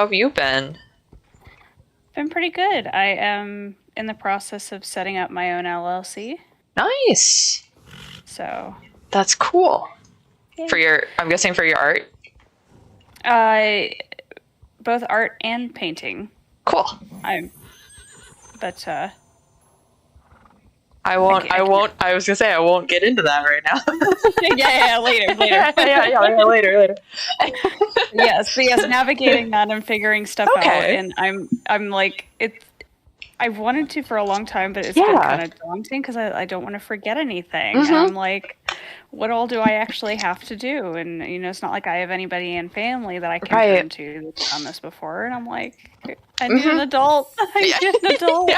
have you been? Been pretty good. I am in the process of setting up my own LLC. Nice. So, That's cool. For yay. your, I'm guessing for your art. Uh, both art and painting. Cool. I'm, but I I, won't. ca- I I won't. can't. I was gonna say I won't get into that right now. Yeah, later, later. Yeah. Later. Yes, navigating that and figuring stuff out, Okay. and I'm like it. I've wanted to for a long time, but it's been kind Yeah. of daunting because I don't want to forget anything, and Mm-hmm. I'm like, what all do I actually have to do? And it's not like I have anybody in family that I can turn Right. to that's done this before, and I'm like, I need an Mm-hmm. adult. I Yeah. need an adult.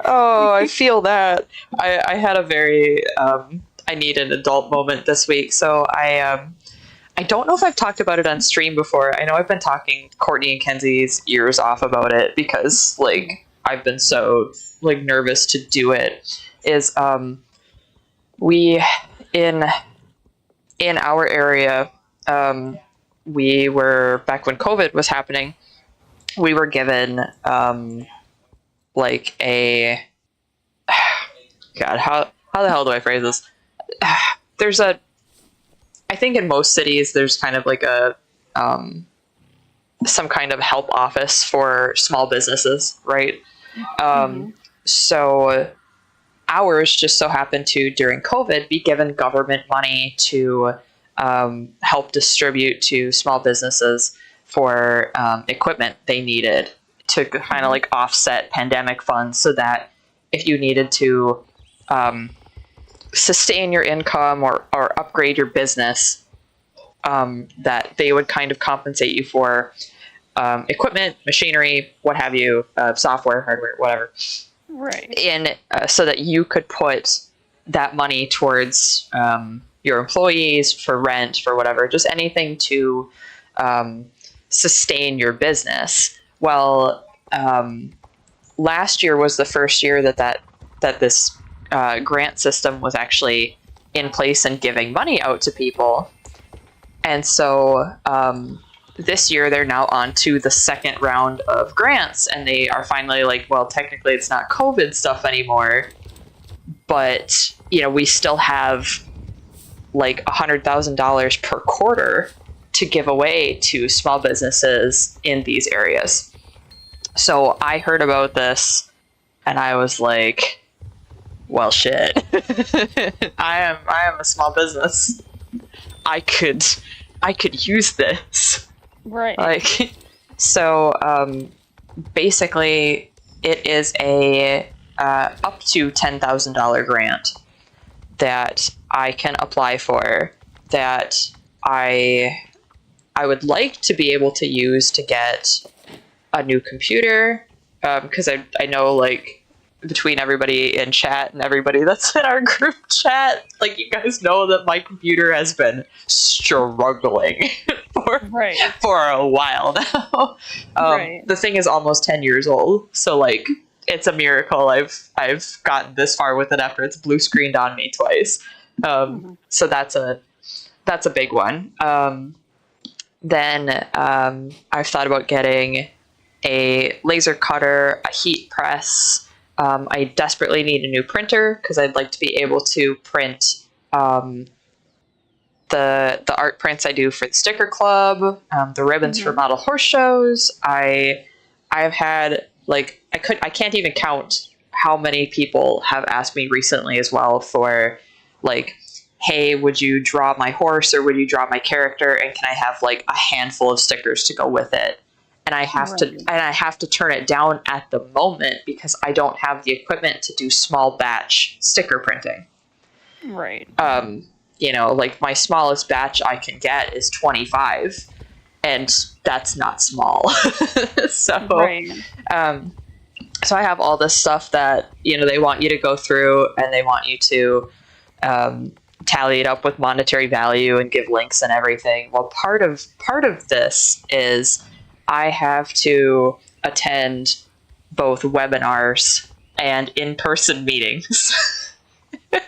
Oh, I feel that. I had a very I need an adult moment this week. So I don't know if I've talked about it on stream before. I know I've been talking Courtney and Kenzie's ears off about it because like I've been so like nervous to do it. Is we in in our area, we were back when COVID was happening. We were given like a God, how the hell do I phrase this? There's a I think in most cities there's kind of like a some kind of help office for small businesses, right? Mm-hmm. So ours just so happened to during COVID be given government money to help distribute to small businesses for equipment they needed to kind of Mm-hmm. like offset pandemic funds, so that if you needed to um, sustain your income or upgrade your business, that they would kind of compensate you for equipment, machinery, what have you, software, hardware, whatever, Right. in so that you could put that money towards your employees for rent, for whatever, just anything to sustain your business. Well, last year was the first year that this grant system was actually in place and giving money out to people. And so this year they're now on to the second round of grants, and they are finally like, well, technically it's not COVID stuff anymore, but we still have like $100,000 per quarter to give away to small businesses in these areas. So I heard about this and I was like, well, shit. I am a small business. I could use this. Right. Like, so basically it is a up to $10,000 grant that I can apply for, that I would like to be able to use to get a new computer, because I know, like, between everybody in chat and everybody that's in our group chat, like, you guys know that my computer has been struggling for Right. for a while now. Right. The thing is almost 10 years old, so like it's a miracle I've gotten this far with it after it's blue screened on me twice. Mm-hmm. So that's a big one. Then I've thought about getting a laser cutter, a heat press. I desperately need a new printer because I'd like to be able to print the art prints I do for the sticker club, the ribbons for Mm-hmm. model horse shows. I've had like I can't even count how many people have asked me recently as well for like, hey, would you draw my horse or would you draw my character, and can I have like a handful of stickers to go with it? And Right. I have to turn it down at the moment because I don't have the equipment to do small batch sticker printing. Right. Like my smallest batch I can get is 25, and that's not small. so Right. um, so I have all this stuff that they want you to go through, and they want you to tally it up with monetary value and give links and everything. Well, part of this is I have to attend both webinars and in-person meetings. Oh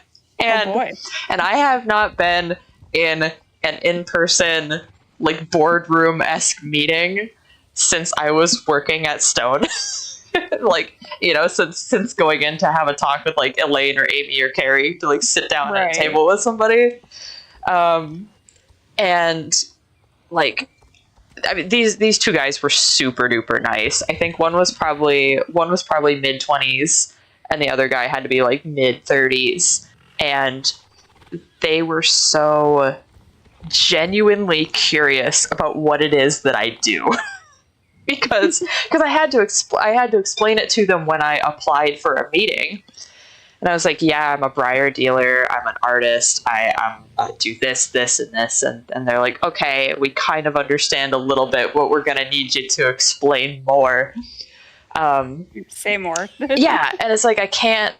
and boy. and I have not been in an in-person like boardroom-esque meeting since I was working at Stone. Like, since going in to have a talk with like Elaine or Amy or Carrie to like sit down at a table with somebody. And like, I mean, these two guys were super duper nice. I think one was probably mid-20s and the other guy had to be like mid-30s, and they were so genuinely curious about what it is that I do. because I had to explain it to them when I applied for a meeting. And I was like, yeah, I'm a briar dealer. I'm an artist. I do this, and this. And they're like, okay, we kind of understand a little bit, but we're going to need you to explain more. Say more. Yeah. And it's like, I can't,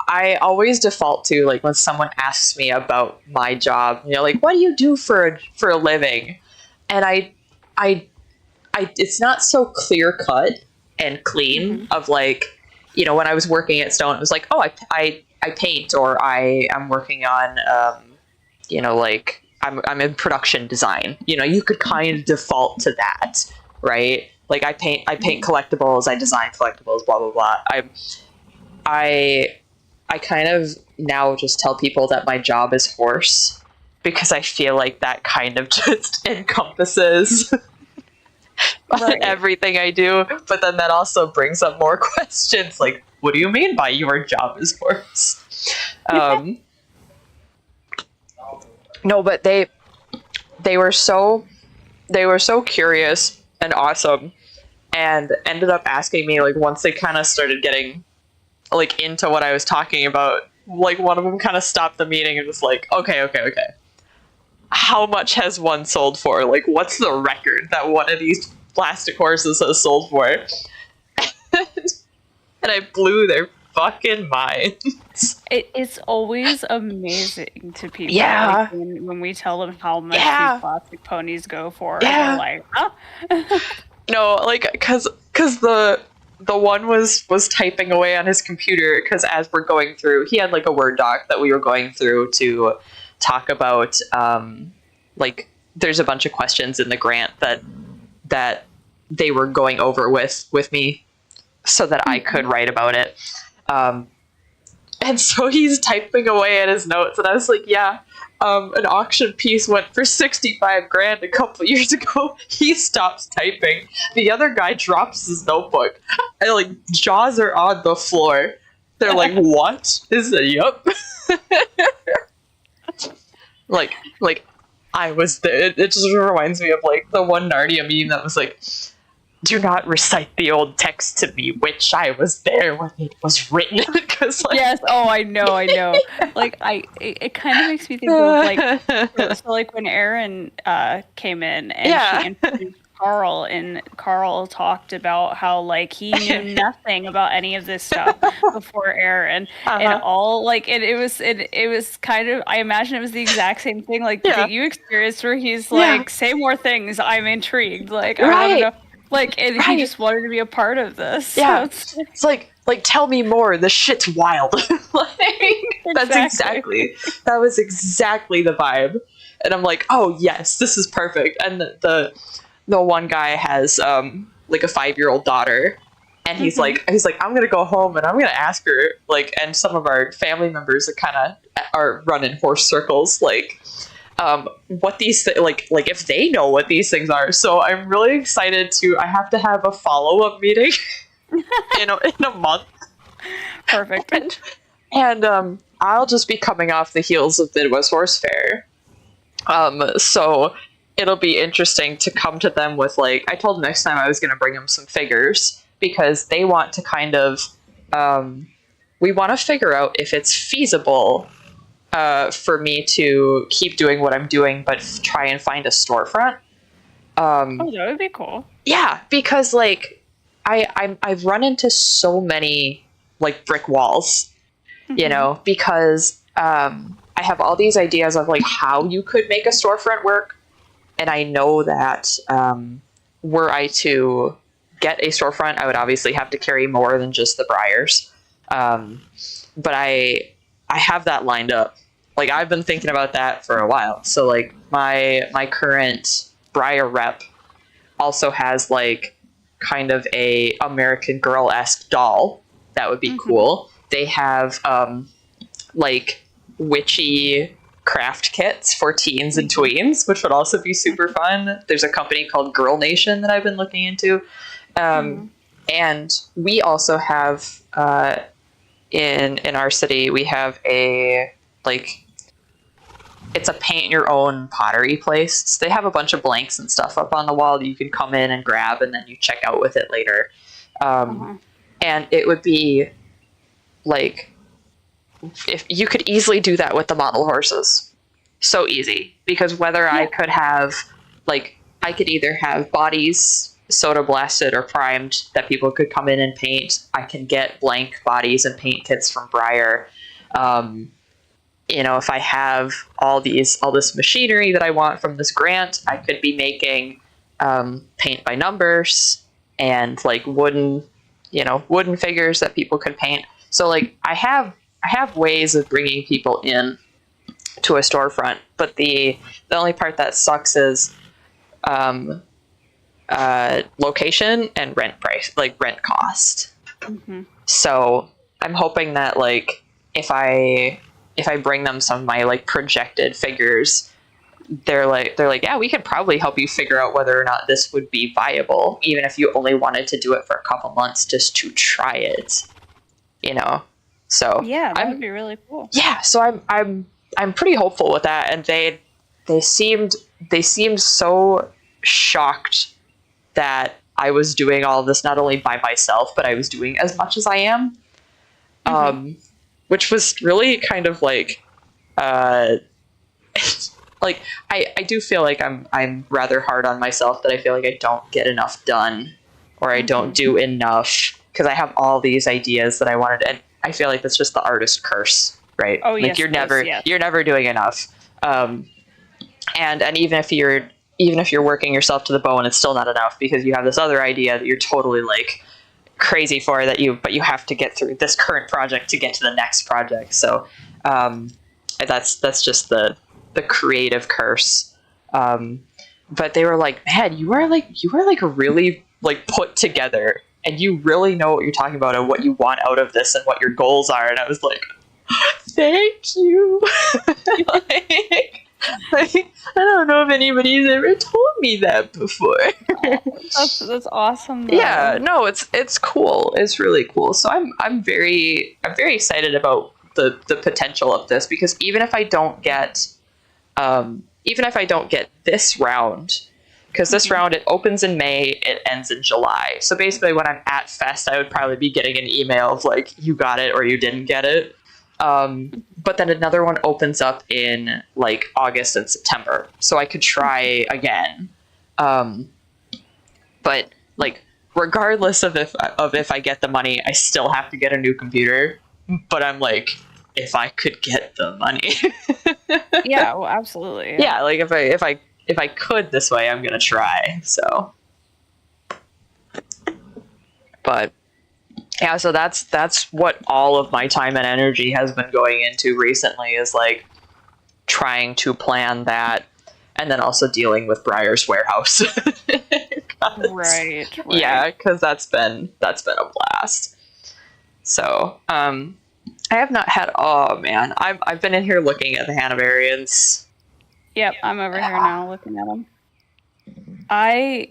I always default to like when someone asks me about my job, like, what do you do for a living? And I it's not so clear cut and clean of like, when I was working at Stone, it was like, oh, I paint, or I am working on, like I'm in production design. You could kind of default to that, right? Like I paint collectibles, I design collectibles, blah blah blah. I kind of now just tell people that my job is horse, because I feel like that kind of just encompasses everything I do. But then that also brings up more questions like, what do you mean by your job is horse? No, but they were so curious and awesome, and ended up asking me, like, once they kind of started getting like into what I was talking about, like one of them kind of stopped the meeting and was like, okay, how much has one sold for? Like, what's the record that one of these plastic horses has sold for? And I blew their fucking minds. It's always amazing to people. Yeah. Like when we tell them how much these plastic ponies go for, they're like, oh. No, like, because the one was typing away on his computer, because as we're going through, he had like a Word doc that we were going through to talk about, like, there's a bunch of questions in the grant that they were going over with me so that I could write about it. And so he's typing away at his notes, and I was like, yeah, an auction piece went for $65,000 a couple years ago. He stops typing. The other guy drops his notebook. And like, jaws are on the floor. They're like, what? Is it? Yup. like I was there. It just reminds me of like the one Narnia meme that was like, do not recite the old text to me, which I was there when it was written. Cause, like, yes, I know. Like, it kind of makes me think of like, so like when Erin came in and she introduced Carl, and Carl talked about how like he knew nothing about any of this stuff before Erin, and all like it was kind of, I imagine it was the exact same thing like that you experienced, where he's like, say more things, I'm intrigued, like I want to know. Like, and he just wanted to be a part of this. Yeah, so it's like tell me more. The shit's wild. That was exactly the vibe. And I'm like, oh yes, this is perfect. And the one guy has like a 5-year-old daughter, and he's like, I'm gonna go home and I'm gonna ask her, like, and some of our family members are running horse circles, like, what these like if they know what these things are. So I'm really excited I have to have a follow-up meeting in a month. Perfect. And I'll just be coming off the heels of Midwest Horse Fair. So it'll be interesting to come to them with, like, I told them next time I was going to bring them some figures, because they want to kind of, we want to figure out if it's feasible for me to keep doing what I'm doing, but try and find a storefront. That would be cool. Yeah, because like I've run into so many like brick walls, because I have all these ideas of like how you could make a storefront work, and I know that were I to get a storefront, I would obviously have to carry more than just the briars, but I have that lined up. like I've been thinking about that for a while. So like my current Briar rep also has like kind of a American Girl-esque doll. That would be cool. They have like witchy craft kits for teens and tweens, which would also be super fun. There's a company called Girl Nation that I've been looking into. And we also have in our city, we have a like it's a paint your own pottery place. So they have a bunch of blanks and stuff up on the wall that you can come in and grab, and then you check out with it later. And it would be like, if you could easily do that with the model horses. So easy. Because whether I could have, like, I could either have bodies soda blasted or primed that people could come in and paint. I can get blank bodies and paint kits from Briar. You know, if I have all this machinery that I want from this grant, I could be making paint by numbers and like wooden figures that people could paint. So like I have ways of bringing people in to a storefront, but the only part that sucks is location and rent price, like rent cost. So I'm hoping that like if I bring them some of my like projected figures, they're like, yeah, we could probably help you figure out whether or not this would be viable, even if you only wanted to do it for a couple months just to try it, you know? So yeah, that would be really cool. Yeah. So I'm pretty hopeful with that. And they seemed so shocked that I was doing all of this, not only by myself, but I was doing as much as I am. Which was really kind of like, like I do feel like I'm rather hard on myself, that I feel like I don't get enough done, or I don't do enough, because I have all these ideas that I wanted, and I feel like that's just the artist curse, right? Oh, like yes, you're never doing enough, and even if you're working yourself to the bone, it's still not enough, because you have this other idea that you're totally like crazy for, but you have to get through this current project to get to the next project. So that's just the creative curse. But they were like, man, you are like really like put together, and you really know what you're talking about and what you want out of this and what your goals are. And I was like, thank you. like, I don't know if anybody's ever told me that before. That's awesome, though. Yeah, no, it's cool. It's really cool. So I'm very excited about the potential of this, because even if I don't get this round, because this round, it opens in May, it ends in July. So basically when I'm at Fest, I would probably be getting an email of like, you got it or you didn't get it. But then another one opens up in like August and September, so I could try again. But like, regardless of if I get the money, I still have to get a new computer. But I'm like, if I could get the money. Yeah, well, absolutely. Yeah, like if I could this way, I'm gonna try. So, but yeah, so that's what all of my time and energy has been going into recently, is like trying to plan that, and then also dealing with Briar's warehouse. Right. Yeah, because that's been a blast. So, I have not had. Oh man, I've been in here looking at the hanoverians. Yep, I'm over here now looking at them. I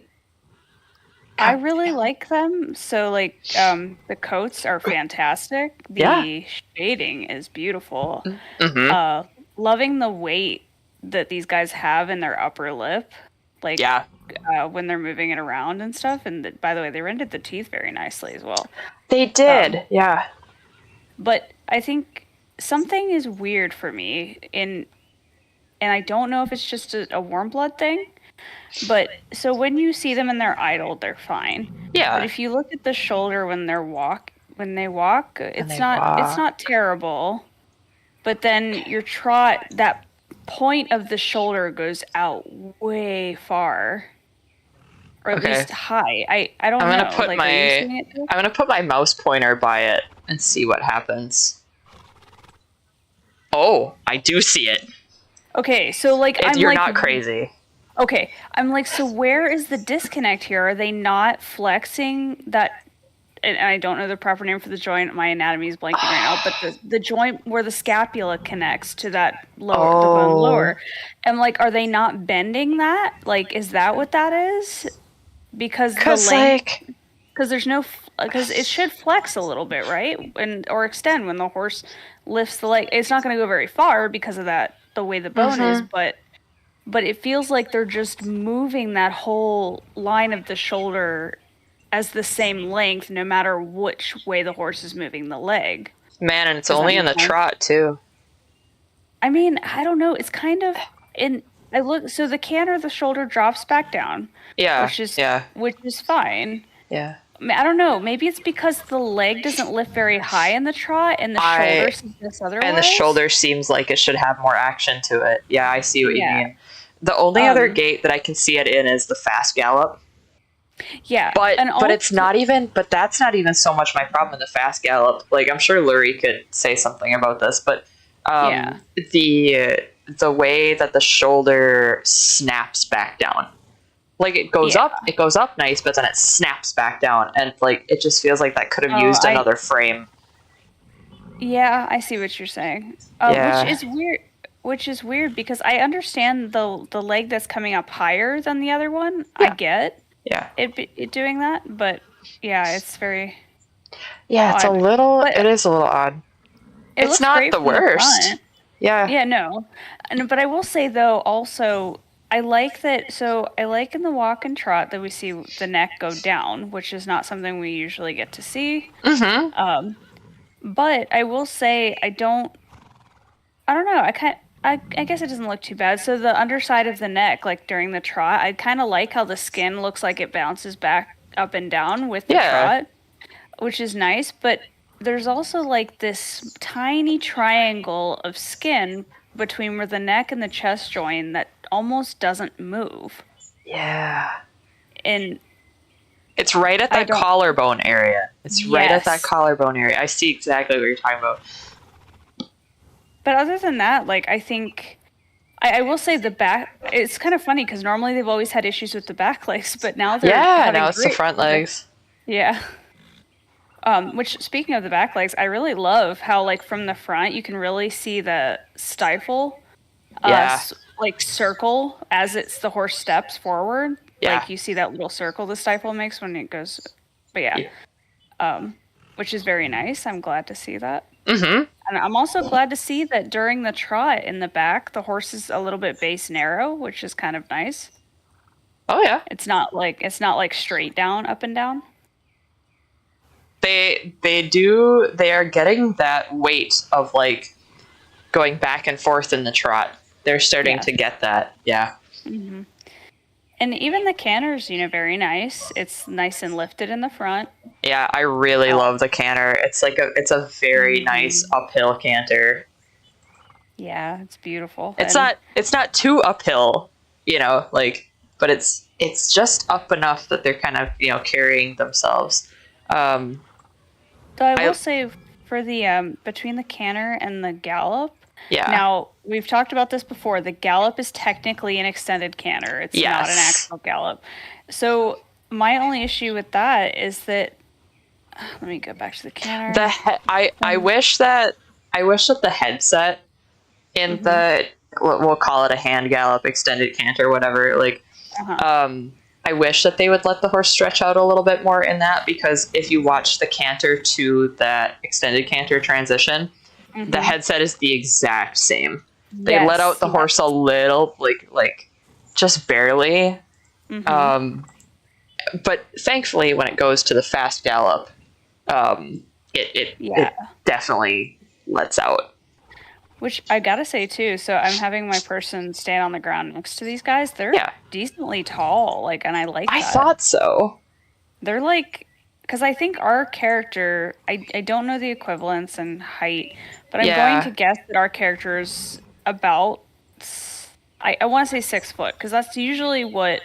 really like them. So like the coats are fantastic. The shading is beautiful. Loving the weight that these guys have in their upper lip. Like when they're moving it around and stuff. And by the way, they rendered the teeth very nicely as well. They did, yeah. But I think something is weird for me, and I don't know if it's just a warm blood thing. But so when you see them and they're idle, they're fine. Yeah. But if you look at the shoulder when they walk, it's not terrible. But then your trot, that point of the shoulder goes out way far, or at least high. I don't know. I'm gonna put my mouse pointer by it and see what happens. Oh, I do see it. Okay, so like You're not crazy. Okay, I'm like, so where is the disconnect here? Are they not flexing that? And I don't know the proper name for the joint. My anatomy is blanking right now, but the joint where the scapula connects to that the bone lower. And like, are they not bending that? Like, is that what that is? Because the length, because there's no, because it should flex a little bit, right? And or extend when the horse lifts the leg. It's not going to go very far because of that, the way the bone is, but it feels like they're just moving that whole line of the shoulder as the same length no matter which way the horse is moving the leg. Man, and it's only in the trot too. I mean, I don't know. It's kind of so the canter, the shoulder drops back down. Yeah. Which is fine. Yeah. I mean, I don't know. Maybe it's because the leg doesn't lift very high in the trot and the shoulder suggests otherwise. And the shoulder seems like it should have more action to it. Yeah, I see what you mean. The only other gait that I can see it in is the fast gallop. Yeah. But it's not even, but that's not even so much my problem in the fast gallop. Like, I'm sure Lurie could say something about this, but the way that the shoulder snaps back down. Like, it goes up nice, but then it snaps back down, and like it just feels like that could have used another frame. Yeah, I see what you're saying. Which is weird because I understand the leg that's coming up higher than the other one. Yeah. I get it doing that, but yeah, it's very odd. It's a little. It is a little odd. It's not the worst. Yeah, no, but I will say though also. I like that. So I like in the walk and trot that we see the neck go down, which is not something we usually get to see. Mm-hmm. But I will say I don't know. I guess it doesn't look too bad. So the underside of the neck, like during the trot, I kind of like how the skin looks like it bounces back up and down with the trot, which is nice. But there's also like this tiny triangle of skin between where the neck and the chest join that almost doesn't move. Yeah. And it's right at that collarbone area. Right at that collarbone area. I see exactly what you're talking about. But other than that, like, I think I will say the back, it's kind of funny because normally they've always had issues with the back legs, but now they're now it's the front legs. Yeah. Which, speaking of the back legs, I really love how, like, from the front, you can really see the stifle, like, circle as the horse steps forward. Yeah. Like, you see that little circle the stifle makes when it goes, but which is very nice. I'm glad to see that. Mm-hmm. And I'm also glad to see that during the trot in the back, the horse is a little bit base narrow, which is kind of nice. Oh, yeah. It's not like straight down, up and down. They are getting that weight of like going back and forth in the trot. They're starting to get that. Yeah. Mm-hmm. And even the canter's, very nice. It's nice and lifted in the front. Yeah, I really love the canter. It's a very nice uphill canter. Yeah, it's beautiful. It's not too uphill, but it's just up enough that they're kind of, carrying themselves. So I will say for the between the canter and the gallop. Yeah. Now, we've talked about this before. The gallop is technically an extended canter. It's not an actual gallop. So my only issue with that is that let me go back to the canter. I wish that the headset in the we'll call it a hand gallop, extended canter, whatever, I wish that they would let the horse stretch out a little bit more in that, because if you watch the canter to that extended canter transition, the headset is the exact same. They let out the horse a little, like just barely. But thankfully, when it goes to the fast gallop, it definitely lets out. Which I gotta say too, so I'm having my person stand on the ground next to these guys. They're decently tall, and I like that. I thought so. They're because I think our character, I don't know the equivalence in height, but I'm going to guess that our character is about, I want to say 6 foot, because that's usually what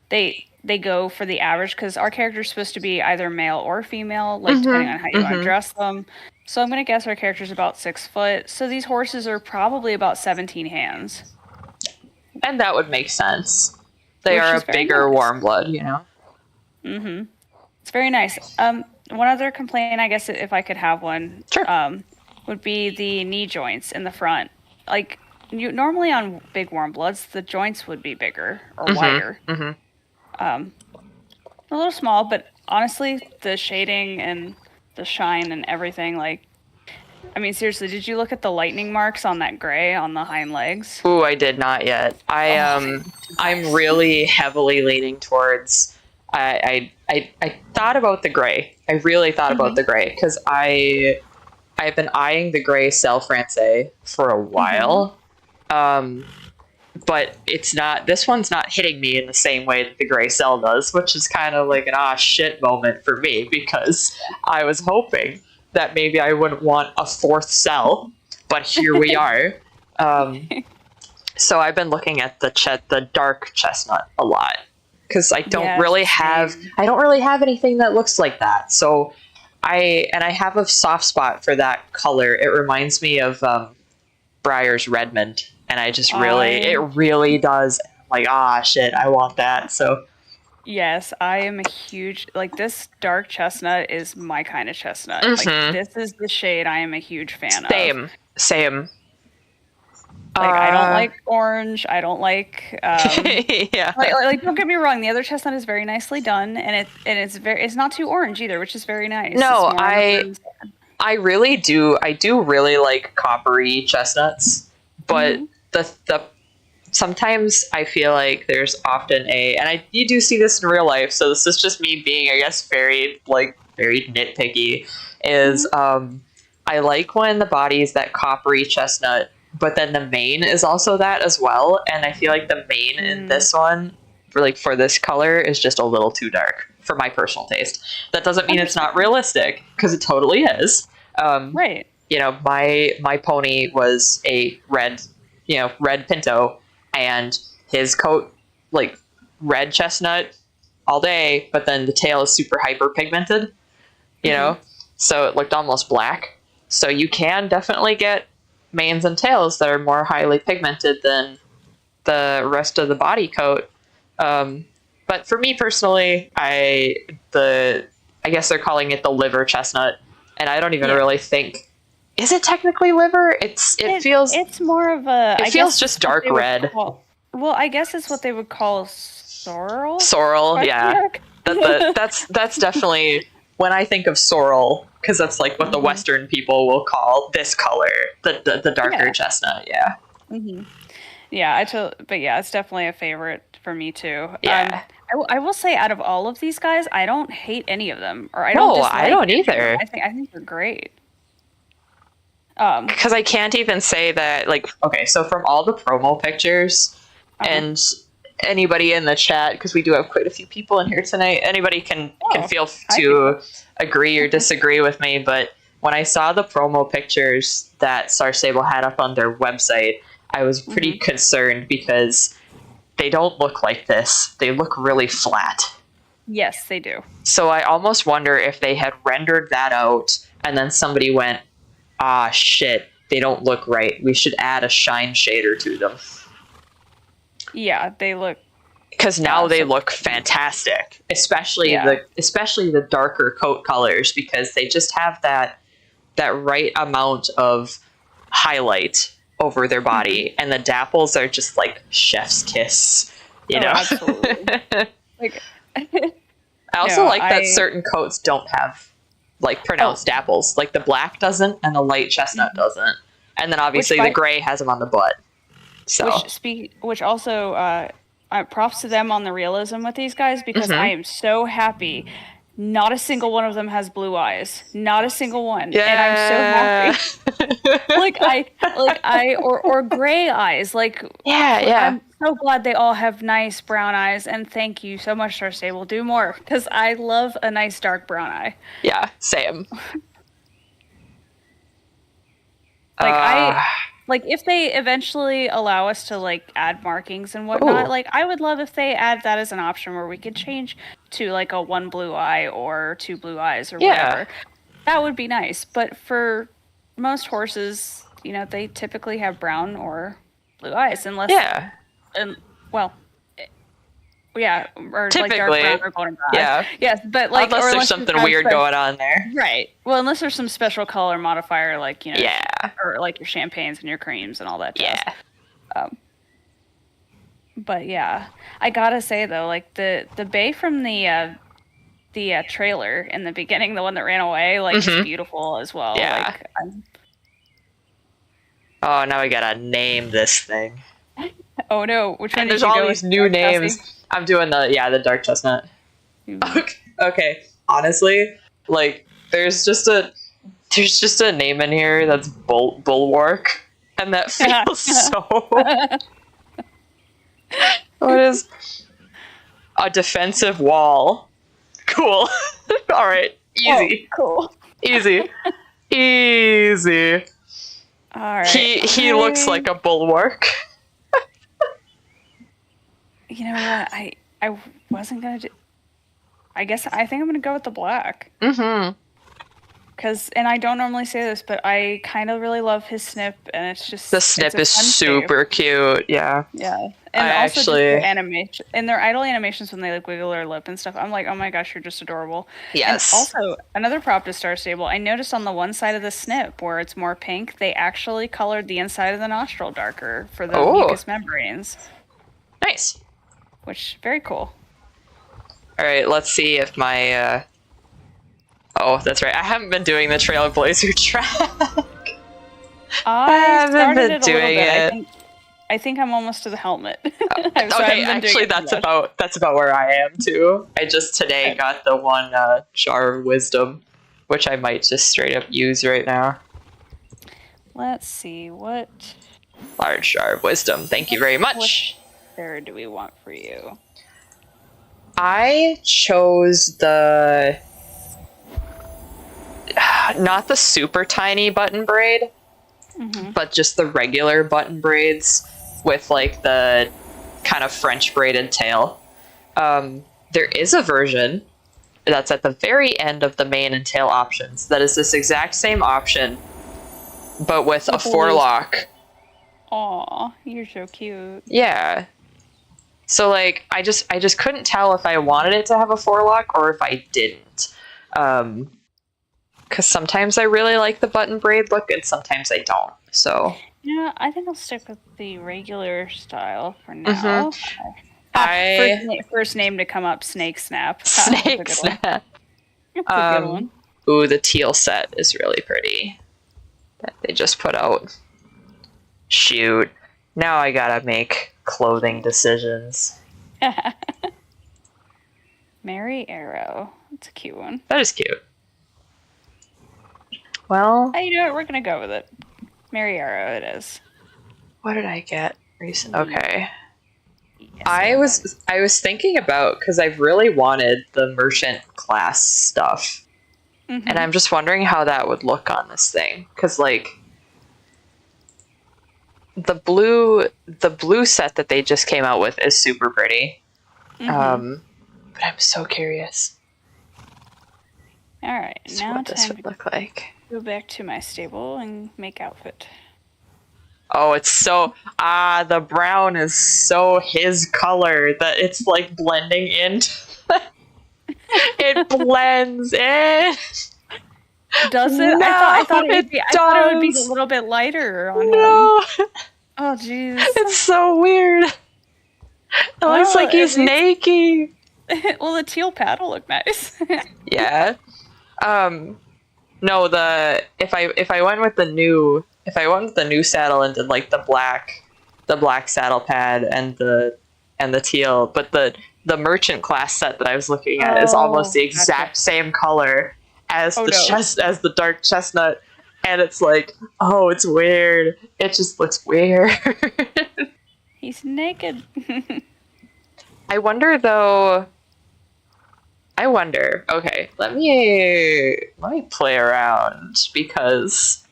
they go for the average, because our character is supposed to be either male or female, depending on how you want to dress them. So I'm going to guess our character's about 6 foot. So these horses are probably about 17 hands. And that would make sense. They Which are is a very bigger nice. warm blood, you know? Mm-hmm. It's very nice. One other complaint, I guess, if I could have one, Sure. would be the knee joints in the front. Like, normally on big warm bloods, the joints would be bigger or wider. A little small, but honestly, the shading and the shine and everything, like, I mean, seriously, did you look at the lightning marks on that gray on the hind legs? Ooh, I did not yet. I'm really heavily leaning towards. I thought about the gray. I really thought about the gray because I've been eyeing the gray Cell Francais for a while, but it's not. This one's not hitting me in the same way that the gray Cell does, which is kind of like an shit moment for me because I was hoping that maybe I wouldn't want a fourth Cell, but here we are. So I've been looking at the dark chestnut a lot because I don't really have anything that looks like that. So I have a soft spot for that color. It reminds me of Breyer's Redmond, and I just it really does. I'm like, shit, I want that. So yes, I am a huge, like, this dark chestnut is my kind of chestnut. Like, this is the shade I am a huge fan of. Same. Like, I don't like orange. I don't like, yeah. Like, don't get me wrong. The other chestnut is very nicely done, and it's not too orange either, which is very nice. No, I really do. I do really like coppery chestnuts, but the sometimes I feel like there's often you do see this in real life. So this is just me being, I guess, very nitpicky. Is I like when the body is that coppery chestnut, but then the mane is also that as well. And I feel like the mane in this one, for this color, is just a little too dark for my personal taste. That doesn't mean it's not realistic, because it totally is. Right. You know, my pony was a red pinto, and his coat, like, red chestnut all day, but then the tail is super hyper pigmented, you know, so it looked almost black. So you can definitely get manes and tails that are more highly pigmented than the rest of the body coat. But for me personally, I guess they're calling it the liver chestnut, and I don't even really think, is it technically liver? It feels, it's more of a, it feels just dark red. Well, I guess it's what they would call sorrel. Sorrel, yeah. That's definitely, when I think of sorrel, because that's like what the Western people will call this color, the darker chestnut. Yeah. Yeah, but yeah, it's definitely a favorite for me too. Yeah. I will say, out of all of these guys, I don't hate any of them, or I don't dislike I don't any of them. either. I think they're great. Because I can't even say that, like, okay, so from all the promo pictures, and anybody in the chat, because we do have quite a few people in here tonight, anybody can feel to agree or disagree with me, but when I saw the promo pictures that Star Stable had up on their website, I was pretty concerned because they don't look like this. They look really flat. Yes, they do. So I almost wonder if they had rendered that out and then somebody went, shit, they don't look right. We should add a shine shader to them. Yeah, they look... Because now they look fantastic, especially the darker coat colors, because they just have that right amount of highlight over their body, and the dapples are just like chef's kiss, you know. Absolutely. Like, I also like that certain coats don't have like pronounced dapples, like the black doesn't and the light chestnut doesn't, and then obviously the gray has them on the butt. So which also props to them on the realism with these guys, because I am so happy not a single one of them has blue eyes. Not a single one. Yeah. And I'm so happy. or gray eyes. Like, I'm so glad they all have nice brown eyes, and thank you so much, Star Stable. Do more, because I love a nice dark brown eye. Yeah, same. Like, if they eventually allow us to, like, add markings and whatnot, like, I would love if they add that as an option where we could change to, like, a 1 blue eye or 2 blue eyes or whatever. That would be nice, but for most horses, they typically have brown or blue eyes, unless, Yeah. well, yeah, or like dark Typically. brown or golden brown eyes. Yeah. Yes, but like, Unless or there's something weird going on there. Right. Well, unless there's some special color modifier, like Yeah. or like your champagnes and your creams and all that jazz. Yeah. But yeah, I gotta say though, like the bay from the trailer in the beginning, the one that ran away, like is beautiful as well. Yeah. Like, oh, now I gotta name this thing. Oh no, which one? And there's all these new names. I'm doing the dark chestnut. Okay. Honestly, like there's just a name in here that's bulwark, and that feels so. What is a defensive wall? Cool. All right, easy. Oh, cool. Easy. All right. He looks like a bulwark. You know what? I wasn't gonna do. I think I'm gonna go with the black. And I don't normally say this, but I kind of really love his snip, and it's just the snip is super cute. Yeah. Yeah, and I also actually just the animation and their idle animations when they like wiggle their lip and stuff. I'm like, oh my gosh, you're just adorable. Yes. And also another prop to Star Stable. I noticed on the one side of the snip where it's more pink, they actually colored the inside of the nostril darker for the mucous membranes. Nice. Which very cool. All right, let's see if my. Oh, that's right. I haven't been doing the Trailblazer track. I haven't been doing it. I think I'm almost to the helmet. Okay, actually, that's about where I am too. I just today got the one jar of wisdom, which I might just straight up use right now. Let's see what large jar of wisdom. Thank you very much. What fare do we want for you? I chose the not the super tiny button braid, but just the regular button braids with like the kind of French braided tail. There is a version that's at the very end of the mane and tail options that is this exact same option, but with a forelock. Aw, you're so cute. Yeah. So like I just couldn't tell if I wanted it to have a forelock or if I didn't. Because sometimes I really like the button braid look and sometimes I don't. So yeah, I think I'll stick with the regular style for now. First name to come up, Snake Snap. Snake Snap. That's a good one. Ooh, the teal set is really pretty that they just put out. Shoot. Now I gotta make clothing decisions. Mary Arrow. That's a cute one. That is cute. Well, you know what? We're gonna go with it. Mary Arrow, it is. What did I get recently? Okay. Yes, I was thinking about, because I've really wanted the merchant class stuff, and I'm just wondering how that would look on this thing. Because like the blue set that they just came out with is super pretty. But I'm so curious. All right, now what this would look like. Go back to my stable and make outfit. Oh, it's so the brown is so his color that it's like blending in. It blends in. Does it? No, I thought it would be a little bit lighter on him. Oh jeez. It's so weird. It looks like he's naked. Well, the teal pad will look nice. Yeah. No, if I went with the new saddle and did like the black saddle pad and the teal, but the merchant class set that I was looking at is almost the exact same color as as the dark chestnut, and it's like, oh, it's weird. It just looks weird. He's naked. I wonder though. Okay, let me play around, because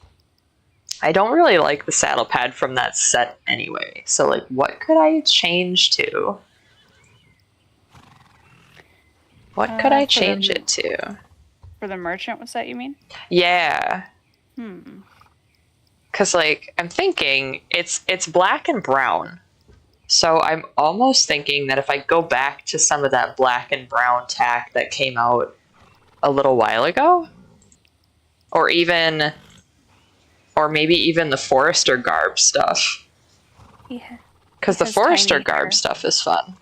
I don't really like the saddle pad from that set anyway. So like, what could I change to? What could I change it to? For the merchant, what's that you mean? Yeah. Hmm. Because, like, I'm thinking it's black and brown. So I'm almost thinking that if I go back to some of that black and brown tack that came out a little while ago, or maybe even the Forester garb stuff. Yeah. Because the Forester garb stuff is fun.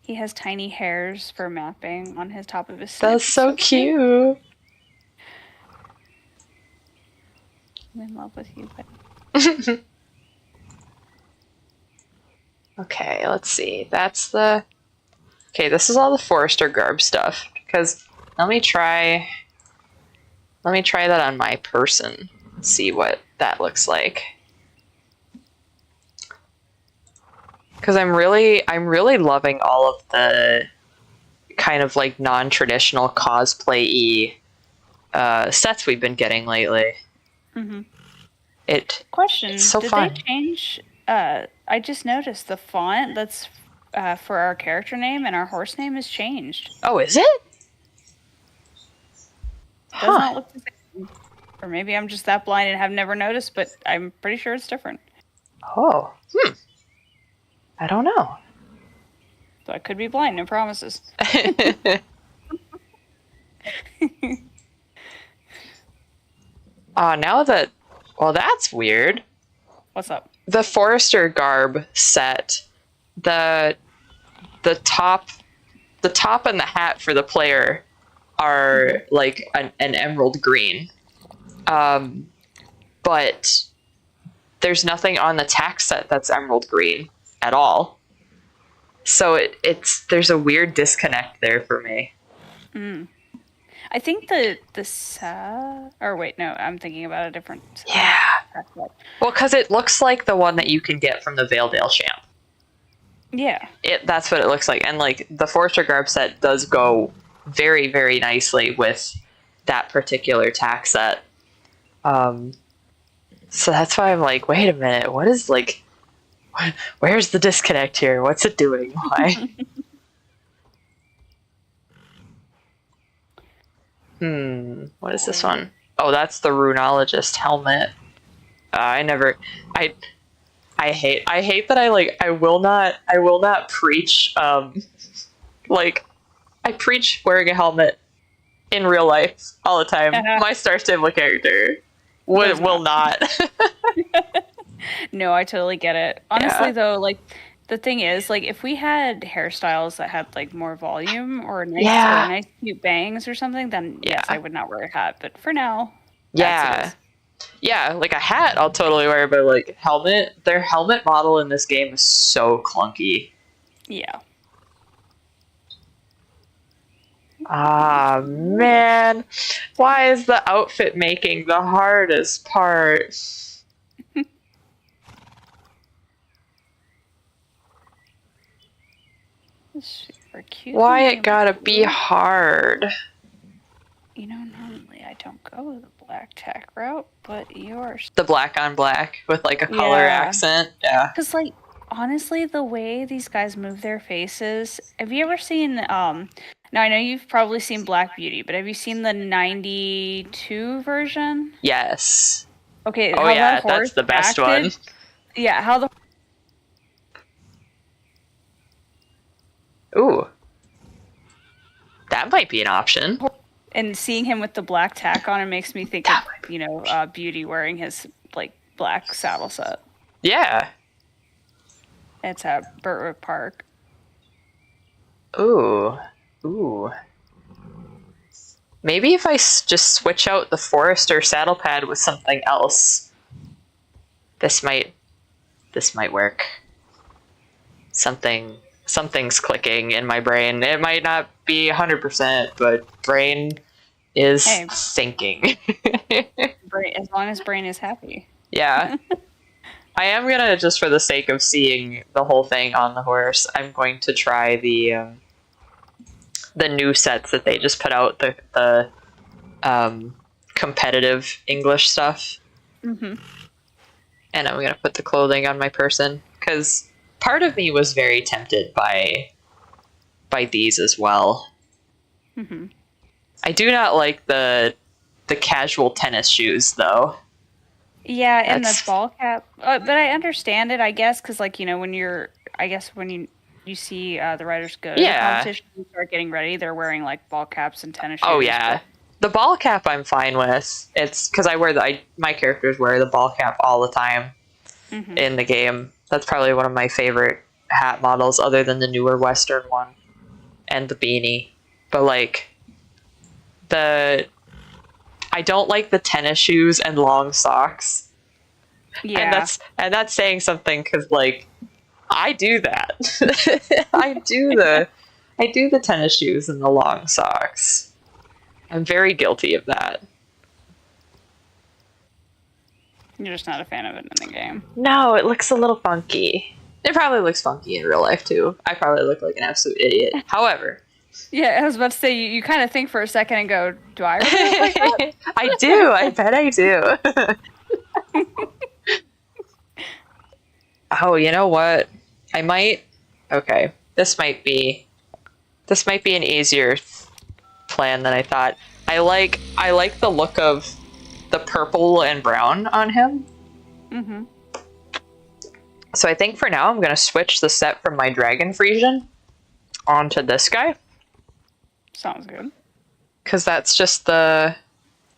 He has tiny hairs for mapping on his top of his snip. That's so cute. I'm in love with you, buddy. Okay, let's see. Okay, this is all the Forester garb stuff. Because let me try that on my person. See what that looks like. Because I'm really loving all of the kind of like non-traditional cosplay-y sets we've been getting lately. Mm-hmm. Question: it's so fun. Did they change? I just noticed the font that's for our character name and our horse name has changed. Oh, is it? Does not look the same. Or maybe I'm just that blind and have never noticed, but I'm pretty sure it's different. Oh, I don't know. So I could be blind, no promises. That's weird. What's up? The Forester garb set, the top and the hat for the player are like an emerald green. But there's nothing on the tack set that's emerald green at all. So there's a weird disconnect there for me. I think or wait, no, I'm thinking about a different. Yeah. Well, because it looks like the one that you can get from the Valedale Champ. Yeah. That's what it looks like, and like the Forester garb set does go very, very nicely with that particular tack set. So that's why I'm like, wait a minute, where's the disconnect here? What's it doing? Why? What is this one? Oh, that's the Runologist helmet. I hate that I will not preach, like, I preach wearing a helmet in real life all the time. My Star Stable character will not. No, I totally get it. Honestly, though, like, the thing is, like, if we had hairstyles that had, like, more volume or nice cute bangs or something, then yes, I would not wear a hat. But for now, yeah, like a hat I'll totally wear, but like their helmet model in this game is so clunky. Yeah. Ah, man. Why is the outfit making the hardest part? Super cute. Why it gotta be hard? You know, normally I don't go the black tack route, but yours. The black on black with like a color accent. Yeah. Because, like, honestly, the way these guys move their faces. Have you ever seen, now I know you've probably seen Black Beauty, but have you seen the 92 version? Yes. Okay. Oh, yeah, that's the best one. Yeah, how the... Ooh. That might be an option. And seeing him with the black tack on, it makes me think of, Beauty wearing his, like, black saddle set. Yeah. It's at Burtwick Park. Ooh. Maybe if I just switch out the Forester saddle pad with something else, this might work. Something's clicking in my brain. It might not be 100%, but brain is thinking. As long as brain is happy. Yeah. I am gonna, just for the sake of seeing the whole thing on the horse, I'm going to try the new sets that they just put out, the competitive English stuff. Mm-hmm. And I'm gonna put the clothing on my person, because part of me was very tempted by these as well. Mm-hmm. I do not like the casual tennis shoes, though. Yeah, and the ball cap. But I understand it, I guess, because like when you see the riders go to the competition and start getting ready, they're wearing like ball caps and tennis shoes. Oh yeah, the ball cap I'm fine with. It's because I wear my characters wear the ball cap all the time in the game. That's probably one of my favorite hat models, other than the newer Western one and the beanie. But like I don't like the tennis shoes and long socks. Yeah, and that's saying something, because like I do that. I do the tennis shoes and the long socks. I'm very guilty of that. you're just not a fan of it in the game. No, it looks a little funky. It probably looks funky in real life too. I probably look like an absolute idiot. However, yeah, I was about to say you kind of think for a second and go, "Do I really look like that?" I do. I bet I do. Oh, you know what? I might. Okay, this might be an easier plan than I thought. I like the look of the purple and brown on him. Mm-hmm. So I think for now I'm gonna switch the set from my Dragon Frisian onto this guy. Sounds good. Because that's just the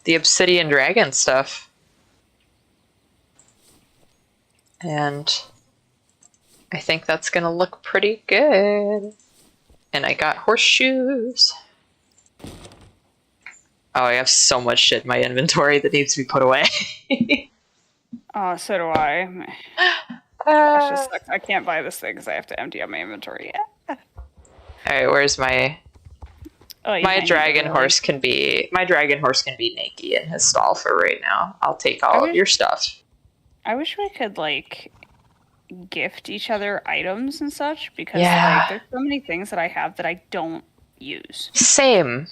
Obsidian Dragon stuff. And I think that's gonna look pretty good. And I got horseshoes. Oh, I have so much shit in my inventory that needs to be put away. Oh, so do I. That just sucks. I can't buy this thing because I have to empty out my inventory. Alright, where's my... my dragon horse can be naked in his stall for right now. I'll take all of your stuff. I wish we could like gift each other items and such, because like there's so many things that I have that I don't use. Same.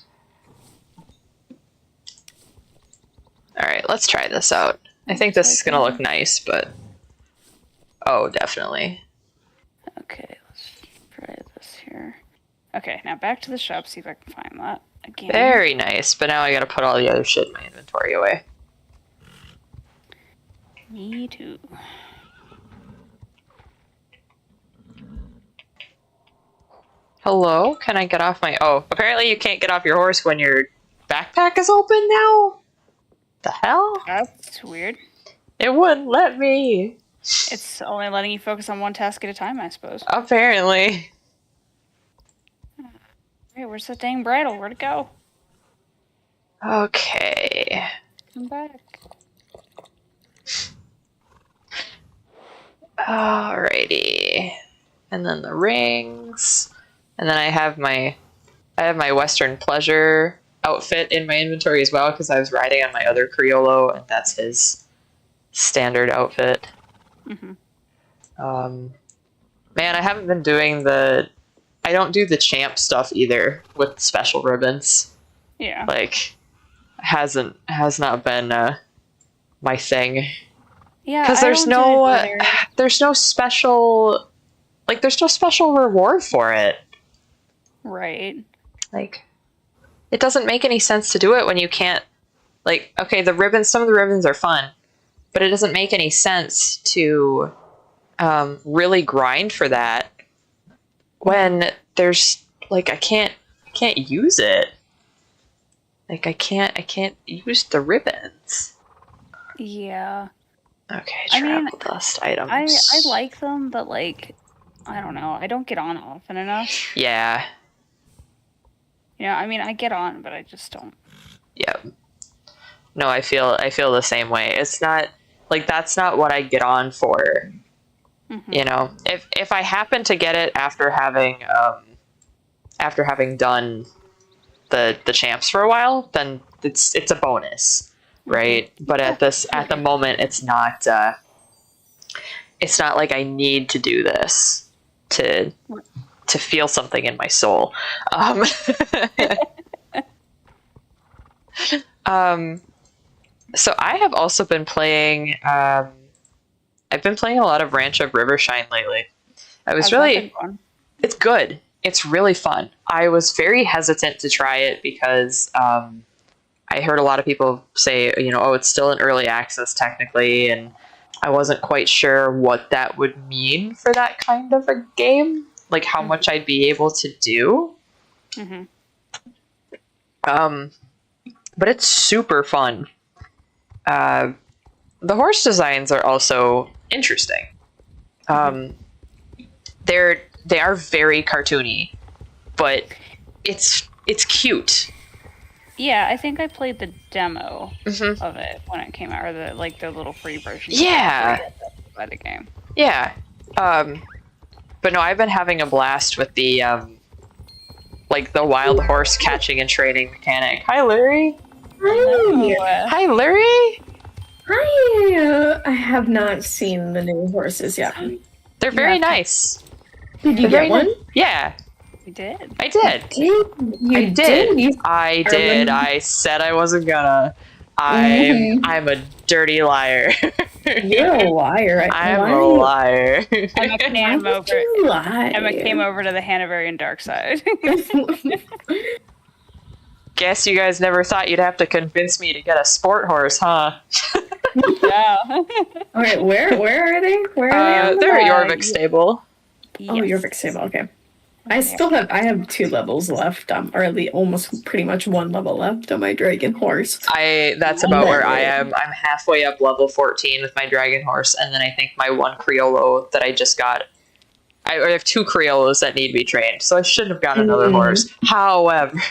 Alright, let's try this out. I think this is gonna look nice, but... Oh, definitely. Okay, let's try this here. Okay, now back to the shop, see if I can find that again. Very nice, but now I gotta put all the other shit in my inventory away. Me too. Hello? Can I get off my... Oh, apparently you can't get off your horse when your backpack is open now? The hell? That's weird. It wouldn't let me. It's only letting you focus on one task at a time, I suppose. Apparently. Hey, where's that dang bridle? Where'd it go? Okay. Come back. Alrighty. And then the rings. And then I have my Western Pleasure outfit in my inventory as well, because I was riding on my other Criollo, and that's his standard outfit. Man, I haven't been doing I don't do the champ stuff either with special ribbons. Yeah. Like, has not been my thing. Yeah, because there's no special reward for it. Right. Like, it doesn't make any sense to do it when you can't, like, okay, some of the ribbons are fun, but it doesn't make any sense to really grind for that when there's, like, I can't use it. Like, I can't use the ribbons. Yeah. Okay, travel dust items. I like them, but, like, I don't know. I don't get on often enough. Yeah. Yeah, I mean, I get on, but I just don't. Yep. No, I feel the same way. It's not, like, that's not what I get on for. You know, if I happen to get it after having done the champs for a while, then it's a bonus, right? But at the moment, it's not like I need to do this to feel something in my soul. So I have also been playing. I've been playing a lot of Ranch of Rivershine lately. It's good. it's really fun. I was very hesitant to try it because I heard a lot of people say, oh, it's still in early access technically, and I wasn't quite sure what that would mean for that kind of a game, like how much I'd be able to do. Mm-hmm. But it's super fun. The horse designs are also interesting. They are very cartoony, but it's cute. Yeah, I think I played the demo of it when it came out, or the little free version. Yeah, by the game. Yeah, but no, I've been having a blast with the the wild horse catching and training mechanic. Hi, Larry. Hi. Hi, Larry. Hi. I have not seen the new horses yet. They're very nice. Did you get one? Yeah. We did. I did. I did. I did. I said I wasn't gonna. I'm a dirty liar. You're a liar. I'm a liar. Emma came over to the Hanoverian dark side. Guess you guys never thought you'd have to convince me to get a sport horse, huh? Yeah. All right, where are they? Where are they? They're at Jorvik stable. Oh, Jorvik stable. Okay. I have 2 levels left, or at least almost pretty much 1 level left on my dragon horse. That's about where I am. I'm halfway up level 14 with my dragon horse, and then I think my 1 Criollo that I just got. I have 2 Criollos that need to be trained, so I shouldn't have got another horse. However,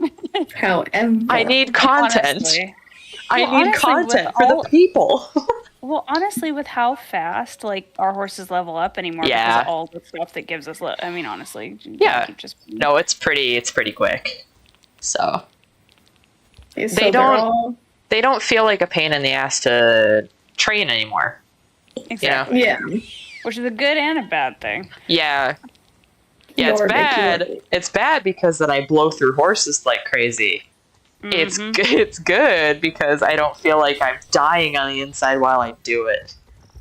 I need content. I need content for the people. Well, honestly, with how fast our horses level up anymore, because of all the stuff that gives us. I mean, honestly, no, it's pretty quick. So they don't feel like a pain in the ass to train anymore. Exactly. Yeah, which is a good and a bad thing. Yeah, it's bad. It's bad because then I blow through horses like crazy. It's good because I don't feel like I'm dying on the inside while I do it.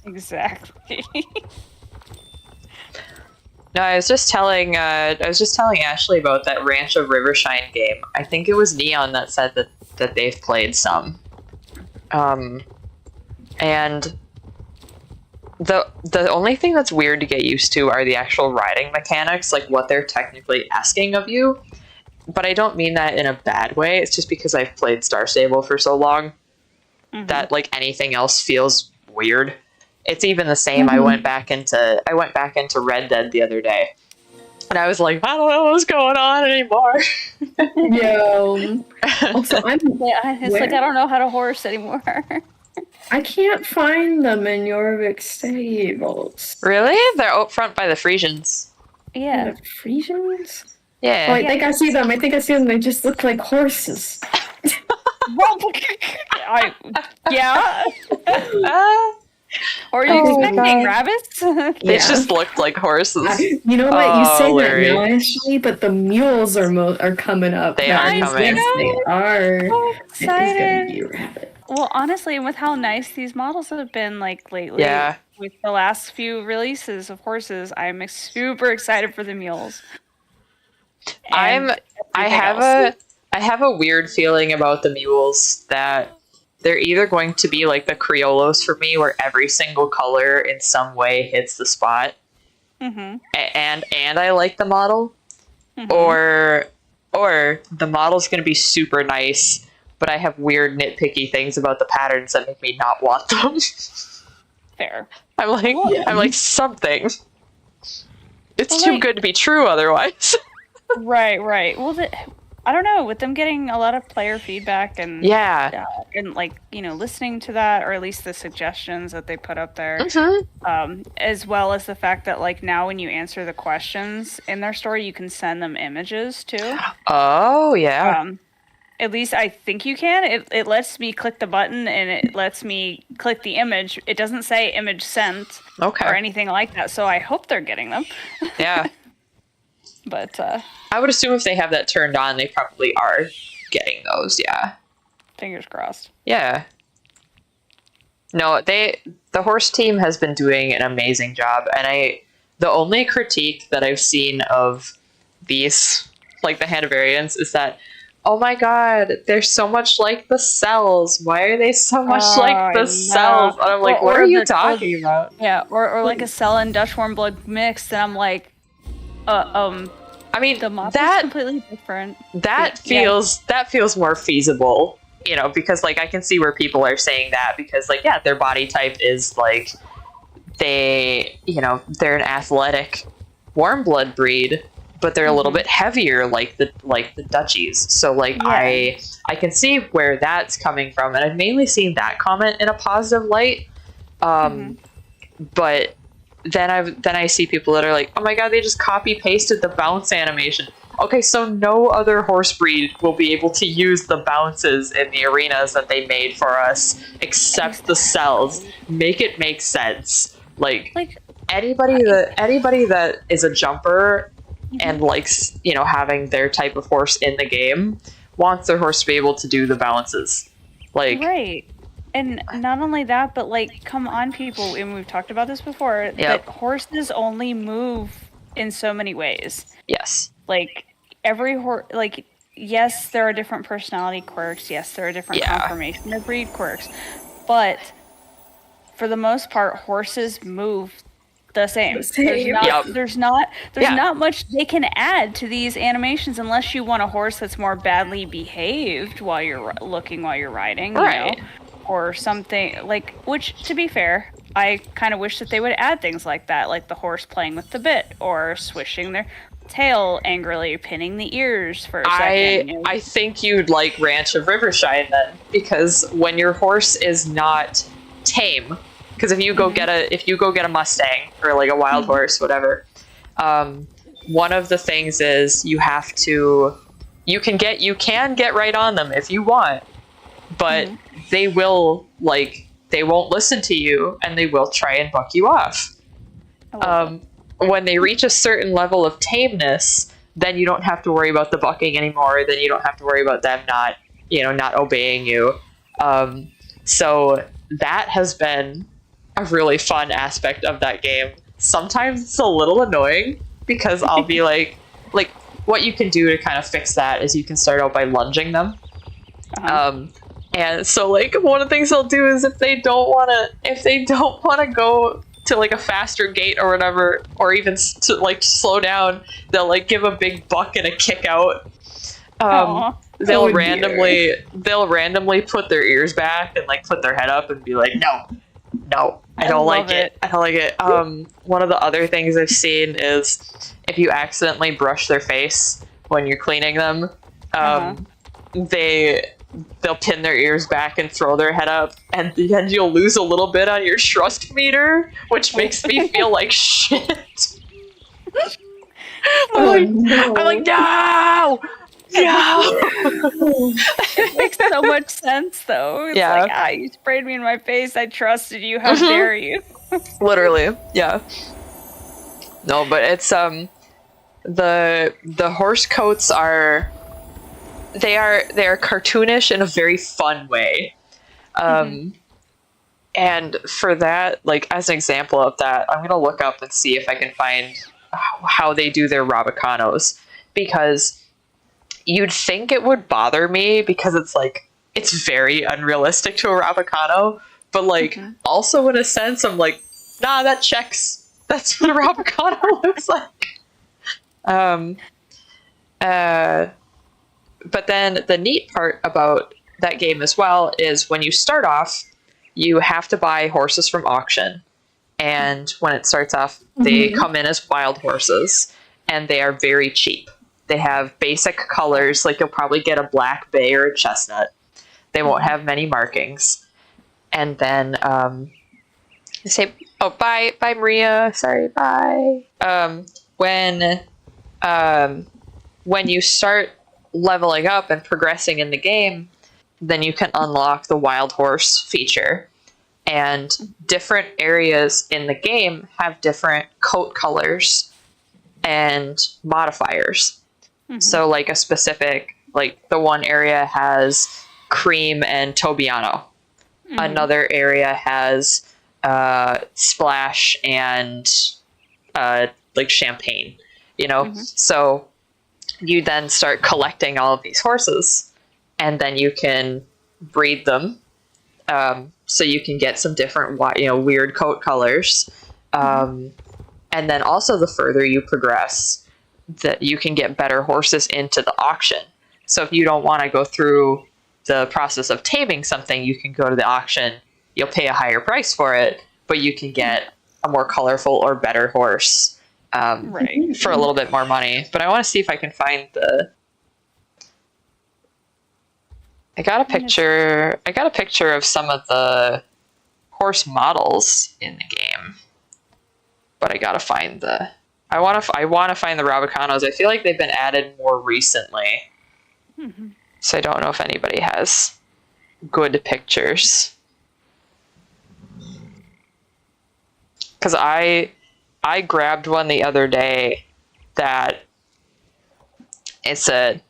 Exactly. No, I was just telling Ashley about that Ranch of Rivershine game. I think it was Neon that said that they've played some. And the only thing that's weird to get used to are the actual riding mechanics, like what they're technically asking of you. But I don't mean that in a bad way. It's just because I've played Star Stable for so long that anything else feels weird. It's even the same. I went back into Red Dead the other day, and I was like, I don't know what's going on anymore. Yo. Also, I don't know how to horse anymore. I can't find them in Jorvik stables. Really? They're out front by the Frisians. Yeah. The Frisians? Yeah. Oh, I think I see them. They just look like horses. Yeah. Or are you expecting rabbits? They just looked like horses. You know what? You say that now, Ashley, but the mules are coming up. They are coming. They are. So excited. It's gonna be a rabbit. Well, honestly, with how nice these models have been lately, with the last few releases of horses, I'm super excited for the mules. I have a weird feeling about the mules that they're either going to be like the Criollos for me, where every single color in some way hits the spot, and I like the model, or the model's going to be super nice, but I have weird nitpicky things about the patterns that make me not want them. Fair. I'm like something. It's too good to be true otherwise. Right. Well, I don't know. With them getting a lot of player feedback and listening to that, or at least the suggestions that they put up there, as well as the fact that now when you answer the questions in their story, you can send them images too. Oh yeah. At least I think you can. It lets me click the button and it lets me click the image. It doesn't say image sent or anything like that. So I hope they're getting them. Yeah. But I would assume if they have that turned on, they probably are getting those. Yeah. Fingers crossed. Yeah. No, the horse team has been doing an amazing job, and the only critique that I've seen of these, like the Hanoverians, is that, oh my god, they're so much like the cells. Why are they so much like the cells? And I'm like, what are you talking about? Yeah, or like a cell and Dutch warm blood mixed, and I'm like, I mean, the mop is completely different. That feels more feasible, you know, because like I can see where people are saying that, because like, yeah, their body type is like, they, you know, they're an athletic warm blood breed, but they're a little bit heavier, like the Dutchies. So like, I can see where that's coming from, and I've mainly seen that comment in a positive light. But then I see people that are like, oh my god, they just copy pasted the bounce animation. Okay, so no other horse breed will be able to use the bounces in the arenas that they made for us, except the cells. Make it make sense. Like anybody that is a jumper and likes, you know, having their type of horse in the game wants their horse to be able to do the balances. Like, right. And not only that, but like, come on, people, and we've talked about this before, that horses only move in so many ways. Yes. Like every horse, like, yes, there are different personality quirks. Yes, there are different conformation of breed quirks, but for the most part, horses move the same. There's not much they can add to these animations unless you want a horse that's more badly behaved while you're riding, you know, or something like. Which, to be fair, I kind of wish that they would add things like that, like the horse playing with the bit or swishing their tail angrily, pinning the ears for a second. You know? I think you'd like Ranch of Rivershine then, because when your horse is not tame. Because if you go get a Mustang or like a wild horse, whatever, one of the things is you can get right on them if you want, but they won't listen to you and they will try and buck you off. When they reach a certain level of tameness, then you don't have to worry about the bucking anymore. Then you don't have to worry about them not obeying you. So that has been a really fun aspect of that game. Sometimes it's a little annoying because I'll be like what you can do to kind of fix that is you can start out by lunging them. And so like one of the things they'll do is if they don't want to go to like a faster gait or whatever, or even to like slow down, they'll like give a big buck and a kick out. They'll randomly put their ears back and like put their head up and be like, no, I don't like it. I don't like it. One of the other things I've seen is if you accidentally brush their face when you're cleaning them, they'll pin their ears back and throw their head up, and then you'll lose a little bit on your trust meter, which makes me feel like shit. I'm like, no! It makes so much sense, though. It's like, you sprayed me in my face. I trusted you. How dare you? Literally, yeah. No, but it's the horse coats are cartoonish in a very fun way. And for that, like as an example of that, I'm gonna look up and see if I can find how they do their Rabicanos, because you'd think it would bother me because it's very unrealistic to a Rabicano, but like also in a sense I'm like, nah, that checks. That's what a Rabicano looks like. But then the neat part about that game as well is when you start off, you have to buy horses from auction. And when it starts off, they come in as wild horses, and they are very cheap. They have basic colors, like you'll probably get a black bay or a chestnut. They won't have many markings. And then they say, oh, bye, Maria. Sorry, bye. When you start leveling up and progressing in the game, then you can unlock the wild horse feature. And different areas in the game have different coat colors and modifiers. So like a specific, like the one area has cream and Tobiano. Another area has splash and like champagne, you know? So you then start collecting all of these horses, and then you can breed them. So you can get some different, weird coat colors. And then also the further you progress, that you can get better horses into the auction. So if you don't want to go through the process of taming something, you can go to the auction. You'll pay a higher price for it, but you can get a more colorful or better horse for a little bit more money. But I want to see if I can find the... I got a picture of some of the horse models in the game, but I gotta find the... I want to find the Rabicanos. I feel like they've been added more recently, so I don't know if anybody has good pictures. Because I grabbed one the other day that it's a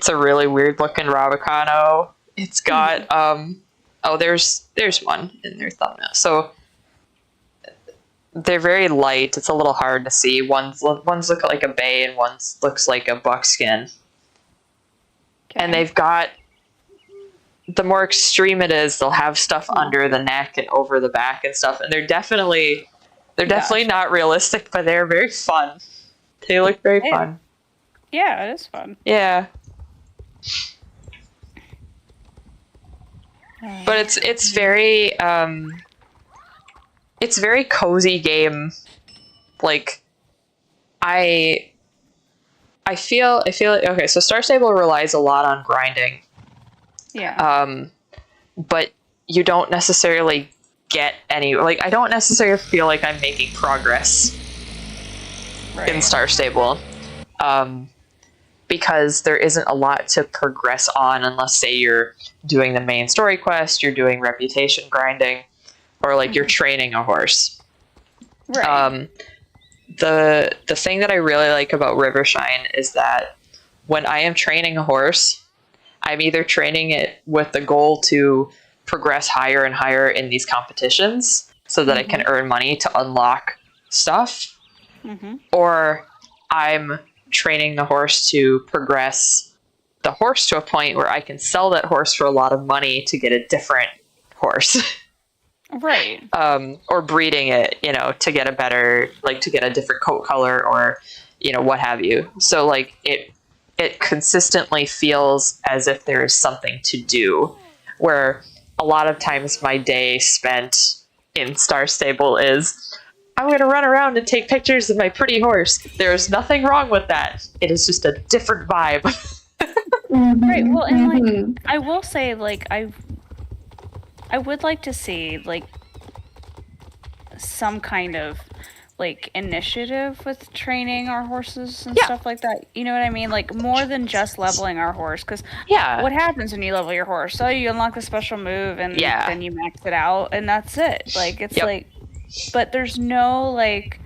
really weird looking Rabicano. It's got there's one in their thumbnail. So they're very light. It's a little hard to see. One's look like a bay and one looks like a buckskin. Okay. And they've got, the more extreme it is, they'll have stuff under the neck and over the back and stuff. And they're definitely not realistic, but they're very fun. They look very fun. Yeah, it is fun. Yeah. But it's very cozy game. Like, I feel like, okay, so Star Stable relies a lot on grinding. Yeah. But you don't necessarily get any, like, I don't necessarily feel like I'm making progress in Star Stable. Because there isn't a lot to progress on unless, say, you're doing the main story quest, you're doing reputation grinding, or like you're training a horse. Right. The thing that I really like about Rivershine is that when I am training a horse, I'm either training it with the goal to progress higher and higher in these competitions so that I can earn money to unlock stuff, or I'm training the horse to progress the horse to a point where I can sell that horse for a lot of money to get a different horse. Right. Or breeding it, to get a better, like, to get a different coat color or, what have you. So, like, it consistently feels as if there is something to do, where a lot of times my day spent in Star Stable is, I'm going to run around and take pictures of my pretty horse. There is nothing wrong with that. It is just a different vibe. Right. Well, and like, I will say, like, I would like to see, like, some kind of, like, initiative with training our horses and stuff like that. You know what I mean? Like, more than just leveling our horse. Because what happens when you level your horse? So you unlock a special move and then you max it out and that's it. Like, it's like... But there's no, like,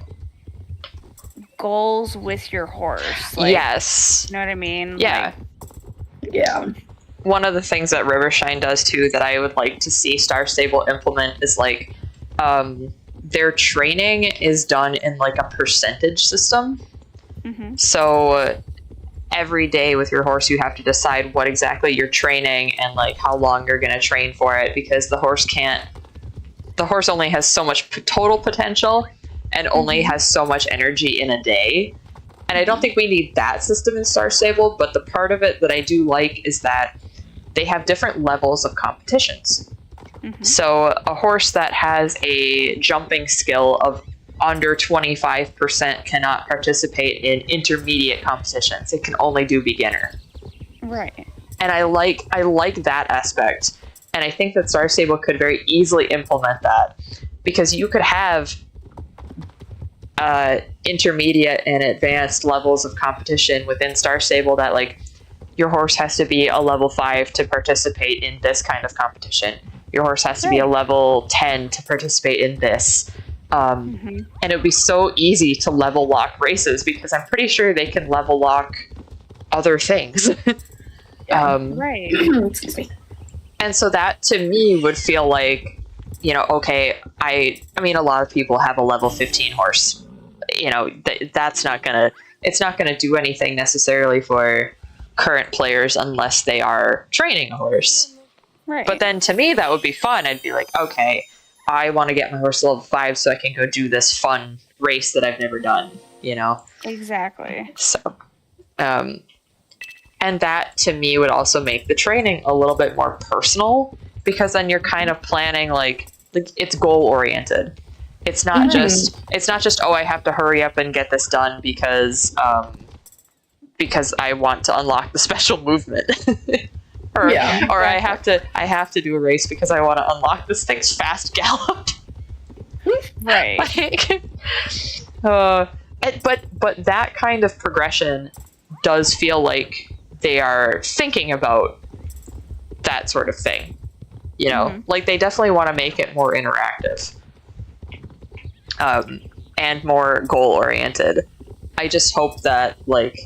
goals with your horse. Like, yes. You know what I mean? Yeah. Yeah. One of the things that Rivershine does, too, that I would like to see Star Stable implement is, like, their training is done in, like, a percentage system. So every day with your horse, you have to decide what exactly you're training and, like, how long you're going to train for it, because the horse only has so much total potential and only has so much energy in a day. And I don't think we need that system in Star Stable, but the part of it that I do like is that they have different levels of competitions. So a horse that has a jumping skill of under 25% cannot participate in intermediate competitions. It can only do beginner. Right. And I like that aspect. And I think that Star Stable could very easily implement that, because you could have intermediate and advanced levels of competition within Star Stable that, like, your horse has to be a level 5 to participate in this kind of competition. Your horse has to be a level 10 to participate in this. And it would be so easy to level lock races, because I'm pretty sure they can level lock other things. Right. Excuse me. And so that, to me, would feel like, okay, I mean, a lot of people have a level 15 horse. That's not going to it's not going to do anything necessarily for current players unless they are training a horse. Right. But then to me, that would be fun. I'd be like, okay, I want to get my horse to level 5 so I can go do this fun race that I've never done, you know? Exactly. So, and that to me would also make the training a little bit more personal, because then you're kind of planning like it's goal oriented. It's not just oh, I have to hurry up and get this done because I want to unlock the special movement. or I have to do a race because I want to unlock this thing's fast gallop. Right. But that kind of progression does feel like they are thinking about that sort of thing. You know, like they definitely want to make it more interactive. And more goal-oriented. I just hope that, like,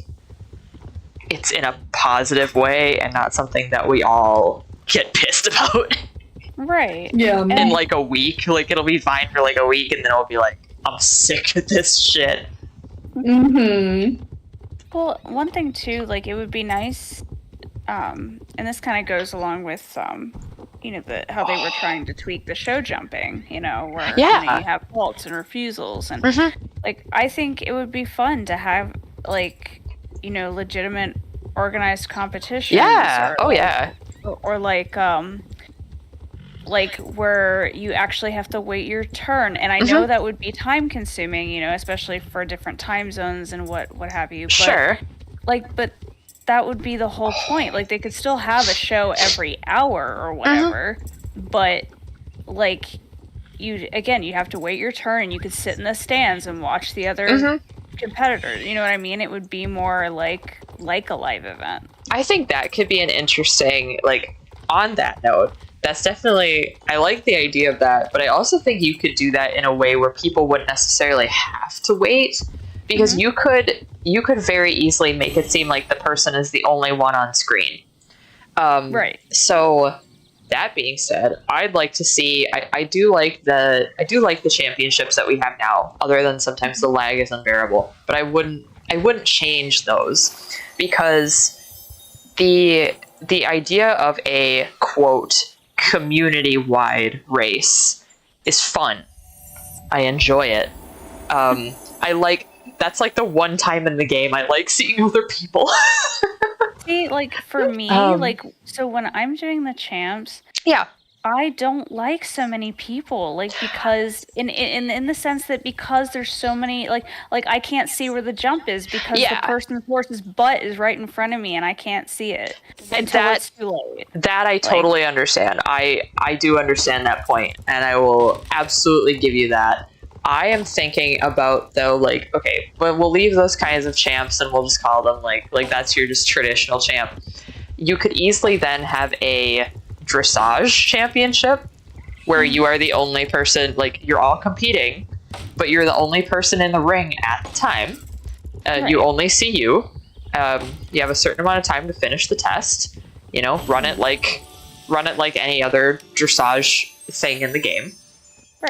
it's in a positive way and not something that we all get pissed about. Right. Yeah. In, like, a week. Like, it'll be fine for, like, a week, and then it'll be like, I'm sick of this shit. Mm-hmm. Well, one thing, too, like, it would be nice, and this kind of goes along with, you know, how they were trying to tweak the show jumping, you know, where you have faults and refusals. And, like, I think it would be fun to have, like, you know, legitimate organized competitions. Yeah. Or like where you actually have to wait your turn. And I know that would be time consuming, you know, especially for different time zones and what have you. But, sure. Like, but that would be the whole point. Like, they could still have a show every hour or whatever, but, like, you have to wait your turn, and you could sit in the stands and watch the other competitors. You know what I mean? It would be more like a live event. I think that could be an interesting, like, on that note, that's definitely, I like the idea of that, but I also think you could do that in a way where people wouldn't necessarily have to wait, because you could very easily make it seem like the person is the only one on screen. Right. So that being said, I'd like to see, I do like the championships that we have now, other than sometimes the lag is unbearable, but I wouldn't change those, because the idea of a, quote, community-wide race is fun. I enjoy it. That's like the one time in the game I like seeing other people. See, like, for me, like, so when I'm doing the champs, I don't like so many people, like, because in the sense that because there's so many, like I can't see where the jump is because the person's horse's butt is right in front of me and I can't see it until it's too late. That I totally understand. I do understand that point, and I will absolutely give you that. I am thinking about, though, like, okay, but we'll leave those kinds of champs and we'll just call them like that's your just traditional champ. You could easily then have a dressage championship where you are the only person, like, you're all competing, but you're the only person in the ring at the time, and you only see you. You have a certain amount of time to finish the test. You know, run it like any other dressage thing in the game,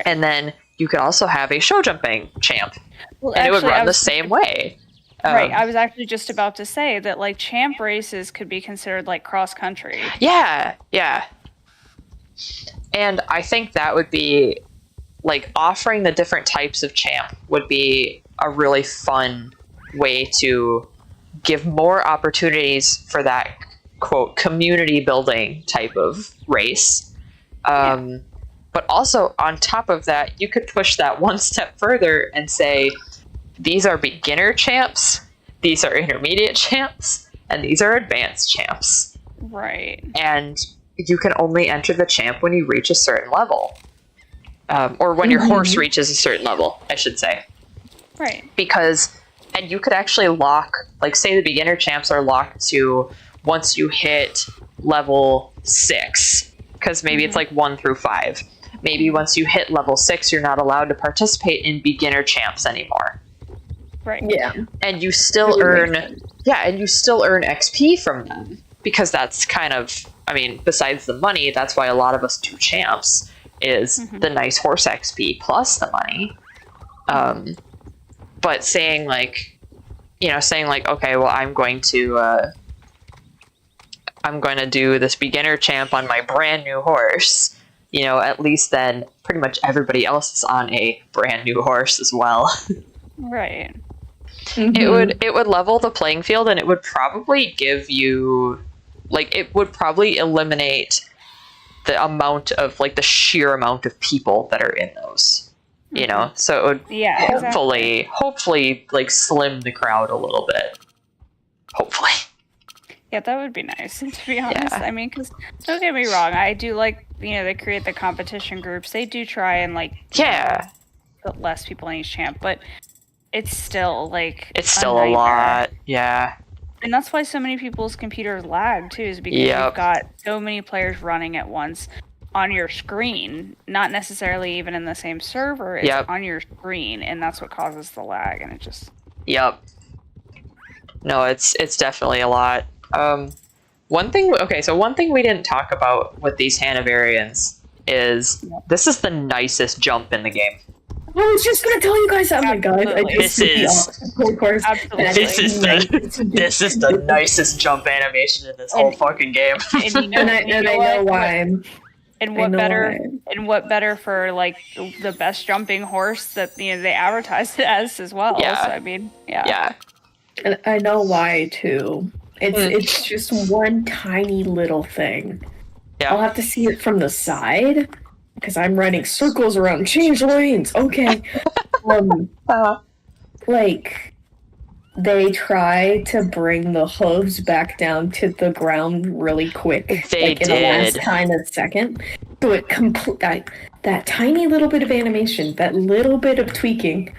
and then you could also have a show jumping champ, and actually, it would run the same way. Right, I was actually just about to say that, like, champ races could be considered like cross country. Yeah. And I think that would be, like, offering the different types of champ would be a really fun way to give more opportunities for that, quote, community building type of race. But also, on top of that, you could push that one step further and say, these are beginner champs, these are intermediate champs, and these are advanced champs. Right. And you can only enter the champ when you reach a certain level. Or when your horse reaches a certain level, I should say. Right. And you could actually lock, like, say the beginner champs are locked to once you hit level 6, because maybe it's like 1 through 5. Maybe once you hit level 6, you're not allowed to participate in beginner champs anymore. Right. Yeah. And you still earn XP from them, because that's kind of, I mean, besides the money, that's why a lot of us do champs, is the nice horse XP plus the money. But saying, like, saying like, okay, well, I'm going to do this beginner champ on my brand new horse. At least then pretty much everybody else is on a brand new horse as well. Right. Mm-hmm. It would level the playing field, and it would probably give you, like, it would probably eliminate the amount of, like, the sheer amount of people that are in those, so it would hopefully like slim the crowd a little bit. Hopefully. Yeah, that would be nice, to be honest. I mean, because don't get me wrong, I do like, they create the competition groups. They do try and, like, put less people in each champ, but it's still, like, it's still a lot. Yeah. And that's why so many people's computers lag, too, is because you've got so many players running at once on your screen, not necessarily even in the same server. It's on your screen, and that's what causes the lag, and it just... Yep. No, it's definitely a lot. One thing we didn't talk about with these hanoverians is this is the nicest jump in the game. I was just gonna tell you guys that. Oh my god! This is the nicest jump animation in this whole fucking game. And I know why. And what better for, like, the best jumping horse that they advertised it as well. Yeah. So, I mean, yeah. And I know why too. It's just one tiny little thing. Yeah. I'll have to see it from the side because I'm running circles around. Change lanes. Okay. Like, they try to bring the hooves back down to the ground really quick. They in the last kind of second. So it that tiny little bit of animation, that little bit of tweaking,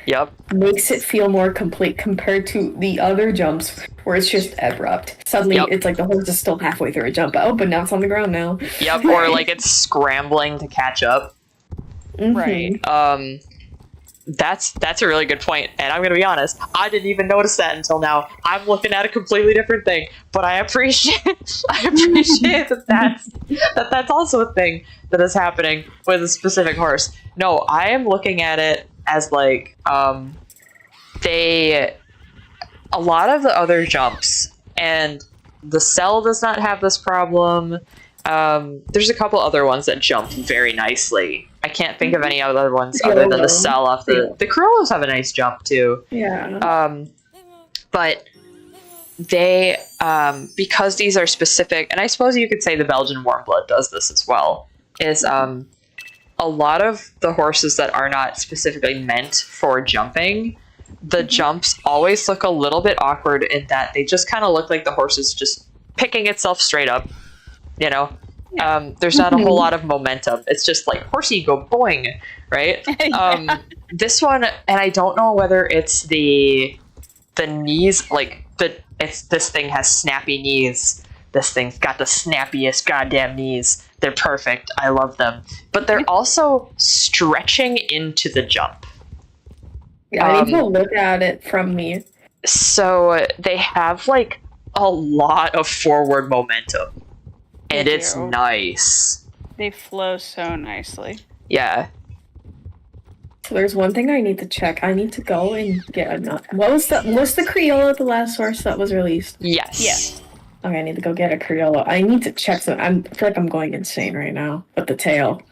makes it feel more complete compared to the other jumps where it's just abrupt. Suddenly, it's like the horse is still halfway through a jump. Oh, but now it's on the ground now. Yep, or like it's scrambling to catch up. Right. That's a really good point, and I'm gonna be honest, I didn't even notice that until now. I'm looking at a completely different thing, but I appreciate that's also a thing that is happening with a specific horse. No, I am looking at it as like a lot of the other jumps, and the cell does not have this problem. There's a couple other ones that jump very nicely. I can't think of any other ones other than the cell off the Corollas have a nice jump too. Yeah. But they because these are specific, and I suppose you could say the Belgian Warmblood does this as well, is a lot of the horses that are not specifically meant for jumping, the jumps always look a little bit awkward in that they just kind of look like the horse is just picking itself straight up. There's not a whole lot of momentum. It's just like, horsey, go boing, right? This one, and I don't know whether it's the knees, like this thing has snappy knees. This thing's got the snappiest goddamn knees. They're perfect. I love them. But they're also stretching into the jump. Yeah, I need to look at it from me. So they have like a lot of forward momentum. And it's nice. They flow so nicely. Yeah. So there's one thing I need to check. I need to go and get a nut. Was the Criolla the last horse that was released? Yes. Yes. Okay, I need to go get a Criolla. I need to check some. I feel like I'm going insane right now with the tail.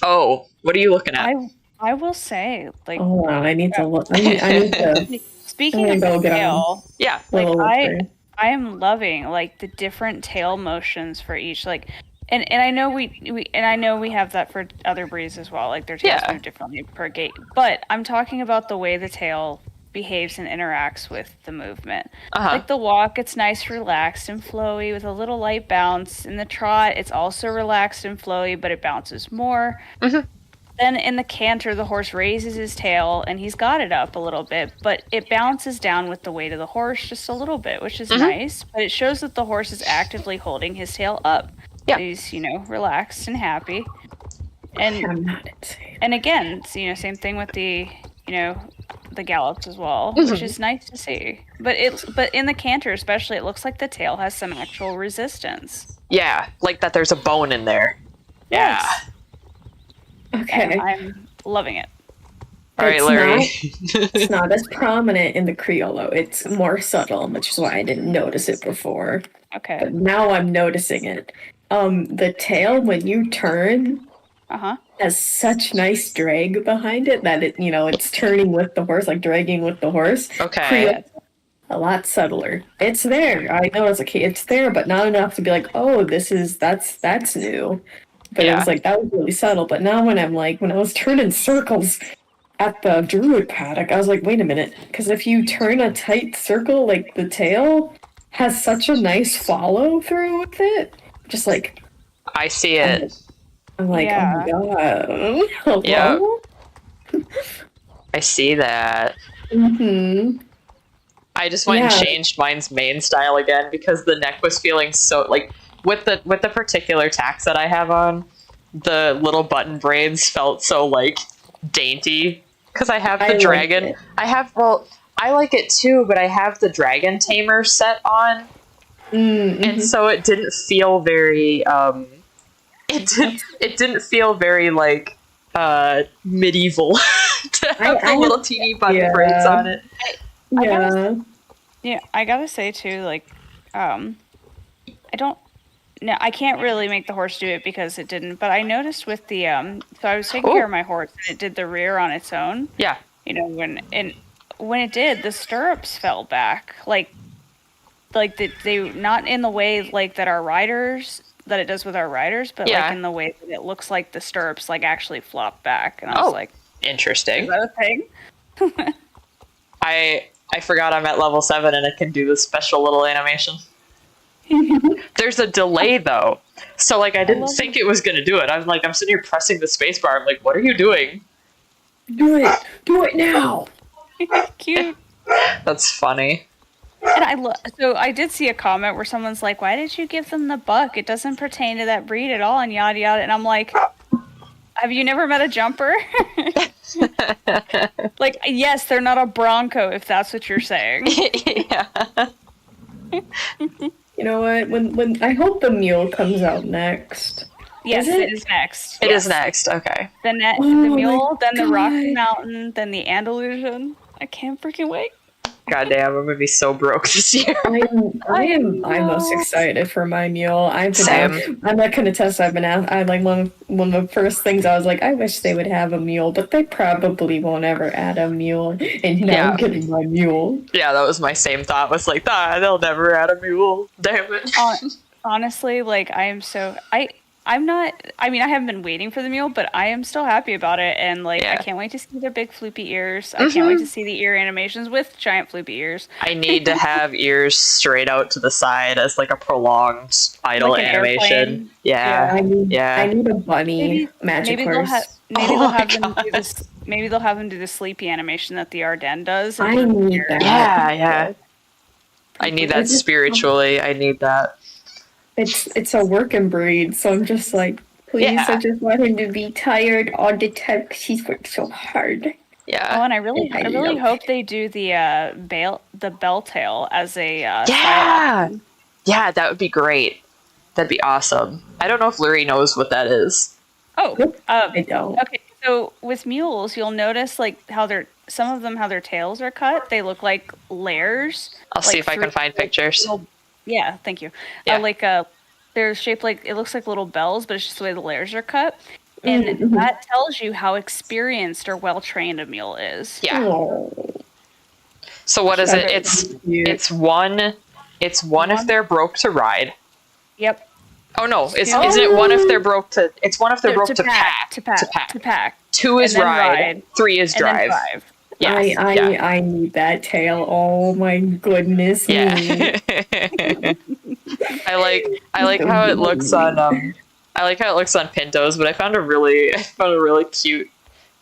Oh, what are you looking at? I will say, like, hold on, I need to look. I need to. Speaking of the tail, like I am loving, like, the different tail motions for each, like, and I know we have that for other breeds as well, like their tails move differently per gait, but I'm talking about the way the tail behaves and interacts with the movement. Like the walk, it's nice, relaxed and flowy with a little light bounce. In the trot, it's also relaxed and flowy, but it bounces more. Then in the canter, the horse raises his tail, and he's got it up a little bit, but it bounces down with the weight of the horse just a little bit, which is nice, but it shows that the horse is actively holding his tail up. Yeah. He's, relaxed and happy. And I'm not insane. And again, same thing with the, the gallops as well, which is nice to see. But in the canter especially, it looks like the tail has some actual resistance. Yeah, like that there's a bone in there. Yes. Yeah. Okay. And I'm loving it. All right, Larry. It's not as prominent in the Criollo. It's more subtle, which is why I didn't notice it before. Okay. But now I'm noticing it. The tail, when you turn, has such nice drag behind it that it's turning with the horse, like dragging with the horse. Okay. Criollo, a lot subtler. It's there. I know as a kid, it's there, but not enough to be like, oh, that's new. But it was like, that was really subtle. But now when I was turning circles at the druid paddock, I was like, wait a minute. Because if you turn a tight circle, like the tail has such a nice follow through with it. Just like. I see it. I'm like, oh my god. Hello? Yeah. I see that. Mm-hmm. I just went and changed mine's mane style again because the neck was feeling so like with the particular tax that I have on, the little button braids felt so like dainty because I have the dragon. I like it too, but I have the dragon tamer set on, and so it didn't feel very. It didn't feel very like medieval to have the little teeny button braids on it. I gotta say too, like, I can't really make the horse do it because it didn't. But I noticed with the so I was taking care of my horse and it did the rear on its own. Yeah. When it did, the stirrups fell back, like they not in the way like that it does with our riders, but like in the way that it looks like the stirrups like actually flop back. And I was like, interesting. Is that a thing? I forgot I'm at level 7 and it can do this special little animation. There's a delay though. So like I didn't think it was gonna do it. I'm sitting here pressing the space bar. I'm like, what are you doing? Do it now. Cute. That's funny. And so I did see a comment where someone's like, why did you give them the buck? It doesn't pertain to that breed at all, and yada yada. And I'm like, have you never met a jumper? Like, yes, they're not a bronco, if that's what you're saying. Yeah. You know what? When I hope the mule comes out next. Yes, it is next. It is next. Okay. The mule, then the Rocky Mountain, then the Andalusian. I can't freaking wait. Goddamn, I'm gonna be so broke this year. I'm most excited for my mule. I'm not gonna test. I've been asked. I like one of the first things I was like, I wish they would have a mule, but they probably won't ever add a mule. And now I'm getting my mule. Yeah, that was my same thought. Was like, they'll never add a mule. Damn it. Honestly, like I'm not. I mean, I haven't been waiting for the mule, but I am still happy about it, and like I can't wait to see their big floopy ears. I can't wait to see the ear animations with giant floopy ears. I need to have ears straight out to the side as like a prolonged idle like animation. Airplane. Yeah. I need a bunny magic horse. Maybe they'll have them do this. Maybe they'll have them do the sleepy animation that the Ardennes does. I need that. Yeah. I need that spiritually. I need that. It's a working breed, so I'm just like, please, I just want him to be tired all the time because he's worked so hard. Yeah. Oh, and I really hope they do the bell tail as a yeah, that would be great. That'd be awesome. I don't know if Lurie knows what that is. Oh, I don't. Okay, so with mules, you'll notice like how their tails are cut. They look like layers. I'll see if I can find pictures. Yeah, thank you. Yeah. They're shaped like, it looks like little bells, but it's just the way the layers are cut. And that tells you how experienced or well-trained a mule is. Yeah. So what is it? It's one if they're broke to ride. Yep. Oh no, isn't it one if they're broke to, it's one if they're broke to pack. To pack. 2 is ride. 3 is drive. Yes. I need that tail. Oh my goodness. Yeah. I like how it looks on Pintos, but I found a really cute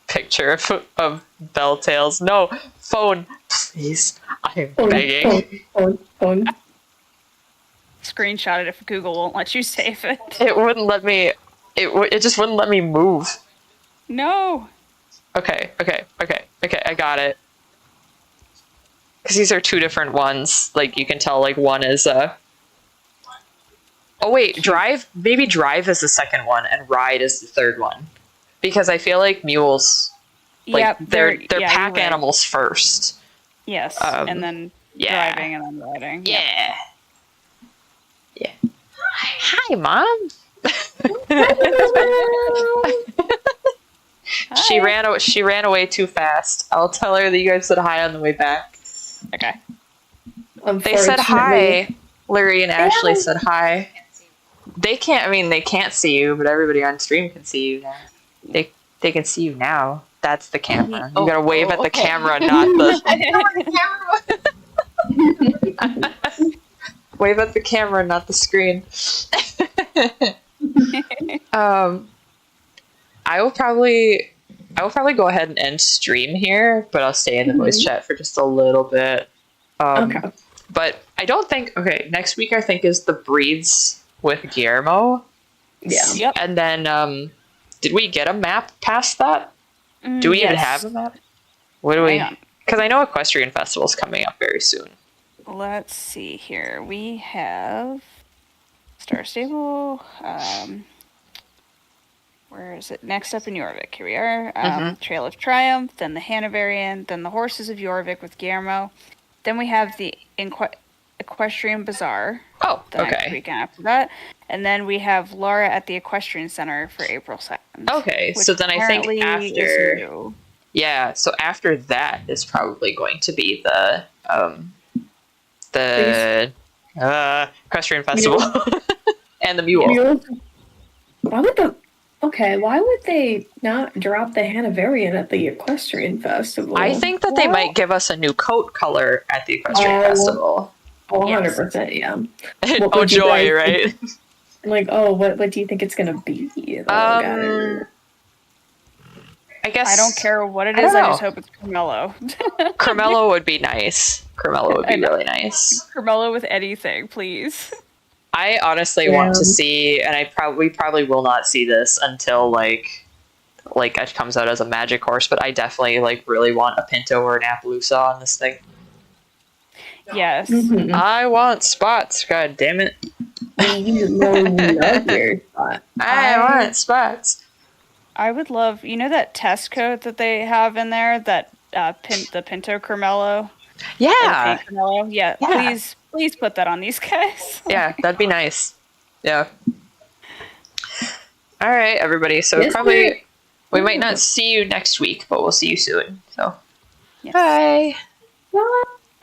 picture of bell tails. No, phone, please. I am begging. Phone. Screenshot it if Google won't let you save it. It wouldn't let me. It just wouldn't let me move. No. Okay, I got it. Because these are 2 different ones. Like, you can tell, like, one is oh wait, drive? Maybe drive is the second one, and ride is the third one. Because I feel like mules Like Yep, they're yeah, pack you're right. animals first. Yes, and then driving and then riding. Yeah. Yeah. Hi, Mom. She ran away too fast. I'll tell her that you guys said hi on the way back. Okay. They said hi. Larry and Ashley said hi. They can't see you, but everybody on stream can see you now. They can see you now. That's the camera. You gotta wave at the camera, not the wave at the camera, not the screen. I will probably go ahead and end stream here, but I'll stay in the voice chat for just a little bit. Okay. But I don't think next week I think is the breeds with Guillermo. Yeah. Yep. And then did we get a map past that? Do we even have a map? What do we? Because I know Equestrian Festival is coming up very soon. Let's see here. We have Star Stable. Where is it? Next up in Jorvik. Here we are. Trail of Triumph, then the Hanoverian, then the Horses of Jorvik with Guillermo. Then we have the Equestrian Bazaar. Oh, the next weekend after that. And then we have Laura at the Equestrian Center for April 2nd. Okay, so then I think after... Yeah, so after that is probably going to be the Equestrian Festival. And the Mule. Why would they not drop the Hanoverian at the Equestrian Festival? I think that they might give us a new coat color at the Equestrian Festival. 100%, yeah. Oh, joy, right? Like, what do you think it's going to be? I guess... I don't care what it is, I just hope it's Carmelo. Carmelo would be nice. Carmelo would be really nice. Carmelo with anything, please. I honestly want to see, and we probably will not see this until like it comes out as a magic horse, but I definitely really want a Pinto or an Appaloosa on this thing. Yes. I want spots, god damn it. You love your spot. I want spots. I would love, that test coat that they have in there, that the Pinto Carmelo. Yeah. Carmelo. Yeah. Please put that on these guys. Yeah, that'd be nice. Yeah. All right, everybody. So we might not see you next week, but we'll see you soon. So, yes. Bye. Bye.